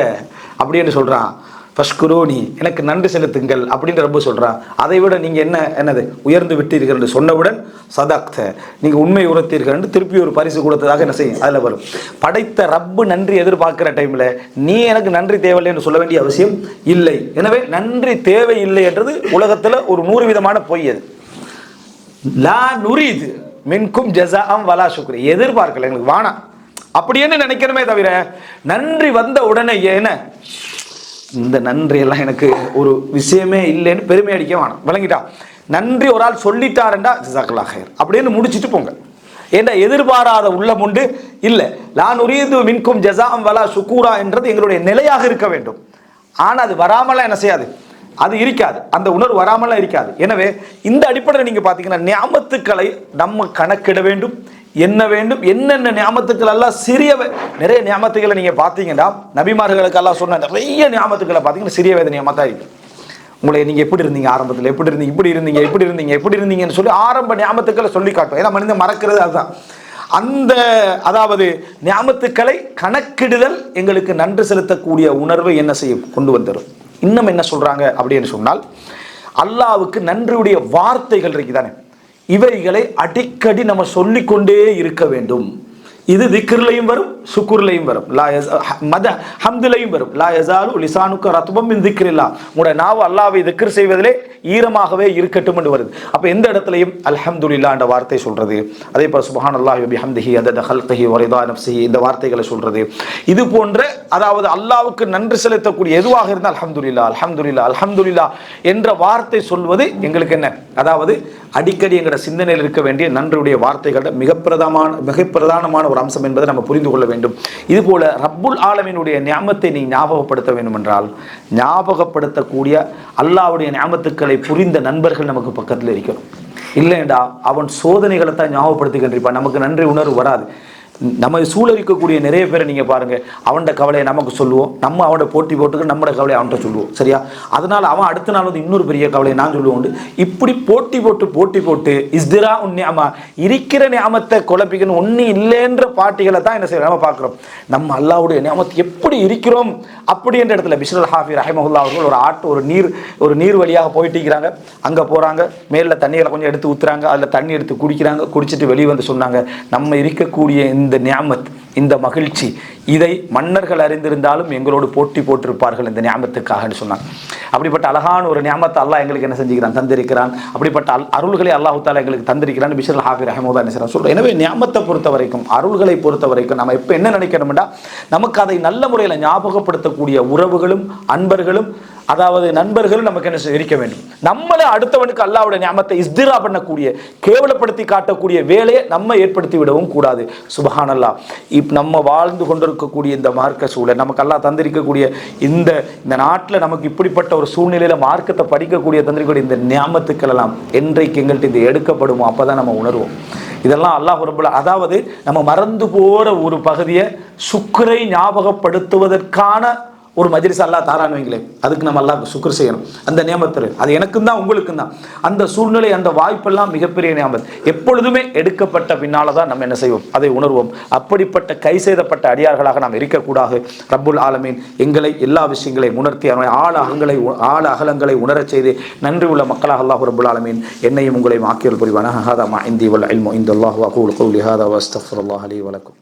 அப்படின்னு சொல்றான். ஃபஷ்குரூனி, எனக்கு நன்றி செலுத்துங்கள் அப்படின்ற ரப்பு சொல்றான். அதை விட நீங்க என்னது உயர்ந்து விட்டீர்கள் என்று சொன்னவுடன் சதக்த, நீங்க உண்மை உரைத்தீர்கள் என்று திருப்பி ஒரு பரிசு கொடுத்ததாக என்ன செய்யும் அதில் வரும். படைத்த ரப்பு நன்றி எதிர்பார்க்கிற டைம்ல நீ எனக்கு நன்றி தேவையில்லை என்று சொல்ல வேண்டிய அவசியம் இல்லை. எனவே நன்றி தேவை இல்லை என்றது உலகத்துல ஒரு 100 விதமான பொய். அது லா நுரீது, மின்கும் ஜஸாஅம் வலா ஷுக்ரி, எதிர்பார்க்கல எங்களுக்கு வானா அப்படின்னு நினைக்கணுமே தவிர நன்றி வந்த உடனே ஏன இந்த நன்றி எல்லாம் எனக்கு ஒரு விஷயமே இல்லைன்னு பெருமை அடிக்க வேணாம். விளங்கிட்டா? நன்றி ஒரு ஆள் சொல்லிட்டாருண்டா ஜஸாக்கல்லாஹ் ஹைர் அப்படின்னு முடிச்சுட்டு போங்க. ஏன்னா எதிர்பாராத உள்ளம் உண்டு இல்லை. நான் உரியது மின்கும் ஜஸாஅம் வலா ஷுக்கூரா என்றது எங்களுடைய நிலையாக இருக்க வேண்டும். ஆனால் அது வராமலாம் என்ன செய்யாது, அது இருக்காது, அந்த உணர்வு வராமலாம் இருக்காது. எனவே இந்த அடிப்படையில் நீங்கள் பார்த்தீங்கன்னா நியாமத்துக்களை நம்ம கணக்கிட வேண்டும், என்ன வேண்டும், என்னென்ன நியாமத்துக்கள் எல்லாம் நிறைய நியாமத்துக்களை நீங்கள் பார்த்தீங்கன்னா நபிமார்களுக்கு எல்லாம் சொன்ன நிறைய நியாமத்துக்களை பார்த்தீங்கன்னா சிறிய வேத நியாமத்தான் இருக்கு. உங்களை நீங்கள் எப்படி இருந்தீங்க, ஆரம்பத்தில் எப்படி இருந்தீங்க, இப்படி இருந்தீங்கன்னு சொல்லி ஆரம்ப நியாமத்துக்களை சொல்லி காட்டும். ஏன்னா மனிதன் மறக்கிறது அதுதான். அந்த அதாவது நியாமத்துக்களை கணக்கிடுதல் எங்களுக்கு நன்றி செலுத்தக்கூடிய உணர்வை என்ன செய்யும், கொண்டு வந்துடும். இன்னும் என்ன சொல்றாங்க அப்படின்னு சொன்னால், அல்லாஹ்வுக்கு நன்றியுடைய வார்த்தைகள் இருக்குதானே, இவைகளை அடிக்கடி நம்ம சொல்லிக்கொண்டே இருக்க வேண்டும். இது திக்ர்லையும் வரும், சுக்குர்லையும் வரும், ஹம்துலையும் வரும். லா யஸாலு லிசானுக்க ரத்பம் மின் திக்ரில்லா, உங்களுடைய நாவு அல்லாஹ்வை திக்ர் செய்வதிலே ஈரமாகவே இருக்கட்டும் என்று வருது. அப்போ எந்த இடத்துலையும் அல்ஹம்துலில்லாஹ் என்ற வார்த்தை சொல்றது, அதே போல் சுப்ஹானல்லாஹி வ பிஹம்திஹி அதத ஹல்கிஹி வ ரிதா நஃப்ஸிஹி இந்த வார்த்தைகளை சொல்றது, இது போன்ற அதாவது அல்லாஹ்வுக்கு நன்றி செலுத்தக்கூடிய எதுவாக இருந்தால் அல்ஹம்துலில்லாஹ் அல்ஹம்துலில்லாஹ் அல்ஹம்துலில்லாஹ் என்ற வார்த்தை சொல்வது எங்களுக்கு என்ன, அதாவது அடிக்கடி எங்களோட சிந்தனையில் இருக்க வேண்டிய நன்றியுடைய வார்த்தைகளோட மிக பிரதானமான ஒரு அம்சம் என்பதை நம்ம புரிந்து கொள்ள வேண்டும். இது போல ரப்புல் ஆலமீனுடைய நியாமத்தை நீ ஞாபகப்படுத்த வேண்டும் என்றால், ஞாபகப்படுத்தக்கூடிய அல்லாஹ்வுடைய நியாமத்துக்களை புரிந்த நண்பர்கள் நமக்கு பக்கத்தில் இருக்கணும். இல்லைண்டா அவன் சோதனைகளை தான் ஞாபகப்படுத்திக்கின்றிருப்பான், நமக்கு நன்றி உணர்வு வராது. நம்ம சூழ இருக்கக்கூடிய நிறைய பேரை நீங்கள் பாருங்கள், அவன்கிட்ட கவலையை நமக்கு சொல்லுவோம், நம்ம அவனோட போட்டி போட்டுக்கு நம்மளோட கவலையை அவன்கிட்ட சொல்லுவோம், சரியா? அதனால் அவன் அடுத்த நாள் வந்து இன்னொரு பெரிய கவலையை நான் சொல்லுவோம். இப்படி போட்டி போட்டு இஸ்திரா உன்னியாமா இருக்கிற நியாமத்தை குழப்பிக்கணும் ஒன்றும் இல்லைன்ற பாட்டிகளை தான் என்ன செய்யணும் நம்ம பார்க்குறோம். நம்ம அல்லாஹ்வுடைய நியாமத்தை எப்படி இருக்கிறோம் அப்படின்ற இடத்துல பிஷ்ருல் ஹாஃபி ரஹிமஹுல்லாஹ் அவர்கள் ஒரு நீர் வழியாக போயிட்டு இருக்கிறாங்க. அங்கே போகிறாங்க, மேலில் தண்ணிகளை கொஞ்சம் எடுத்து ஊற்றுறாங்க, அதில் தண்ணி எடுத்து குடிக்கிறாங்க. குடிச்சிட்டு வெளியே வந்து சொன்னாங்க, நம்ம இருக்கக்கூடிய இந்த நியாமத், இந்த மகிழ்ச்சி, இதை மன்னர்கள் அறிந்திருந்தாலும் எங்களோடு போட்டி போட்டிருப்பார்கள் இந்த நியாமத்துக்காக சொன்னாங்க. அப்படிப்பட்ட அழகான ஒரு நியாமத்தை அல்லாஹ் எங்களுக்கு என்ன செஞ்சுக்கிறான், தந்திருக்கிறான். அப்படிப்பட்ட அருள்களை அல்லாஹ் தஆலா எங்களுக்கு தந்திருக்கிறான். பிஷ்ருல் ஹாஃபி ரஹிமஹுல்லாஹ் என்ன சொல்கிறோம். எனவே நியாமத்தை பொறுத்த வரைக்கும், அருள்களை பொறுத்த வரைக்கும் நம்ம எப்போ என்ன நினைக்கணும்னா, நமக்கு அதை நல்ல முறையில் ஞாபகப்படுத்தக்கூடிய உறவுகளும் அன்பர்களும் அதாவது நண்பர்களும் நமக்கு என்ன இருக்க வேண்டும். நம்மளை அடுத்தவனுக்கு அல்லாஹ்வுடைய நியாமத்தை இஸ்திரா பண்ணக்கூடிய, கேவலப்படுத்தி காட்டக்கூடிய வேலையை நம்ம ஏற்படுத்தி விடவும் கூடாது. சுப்ஹானல்லாஹ். நம்ம வாழ்ந்து கொண்டிருக்கக்கூடிய இந்த மார்க்க சூழல், நமக்கு அல்லாஹ் தந்திருக்கக்கூடிய இந்த நாட்டில் நமக்கு இப்படிப்பட்ட ஒரு சூழ்நிலையில் மார்க்கத்தை படிக்கக்கூடிய தந்திருக்கக்கூடிய இந்த நியாமத்துக்கள் எல்லாம் என்றைக்கு எங்கள்கிட்ட இது எடுக்கப்படுமோ அப்போ தான் நம்ம உணர்வோம். இதெல்லாம் அல்லாஹ் ரப்பல், அதாவது நம்ம மறந்து போகிற ஒரு பகுதியை சுக்ரை ஞாபகப்படுத்துவதற்கான ஒரு மஜ்லிஸ் அல்லாஹ் தாரான்னு வைங்களேன், அதுக்கு நம்ம அல்லாஹ்க்கு சுக்ர் செய்யணும். அந்த நியாமத்து அது எனக்கும் தான் உங்களுக்கும் தான். அந்த சூழ்நிலை, அந்த வாய்ப்பெல்லாம் மிகப்பெரிய நியாமத். எப்பொழுதுமே எடுக்கப்பட்ட பின்னால தான் நம்ம என்ன செய்வோம், அதை உணர்வோம். அப்படிப்பட்ட கை செய்தப்பட்ட அடியார்களாக நாம் இருக்கக்கூடாது. ரப்புல் ஆலமீன் எங்களை எல்லா விஷயங்களையும் உணர்த்தி ஆழ அகலங்களை உணரச் செய்து நன்றி உள்ள மக்களாக அல்லாஹ் ரப்புல் ஆலமீன் என்னையும் உங்களையும் ஆக்கியல் புரிவானாக. ஹாதா மா இந்தி வல் இல்மு இந்தல்லாஹு வ அகூலு கௌலி ஹாதா வ அஸ்தக்ஃபிருல்லாஹ் லி வ லக்கும்.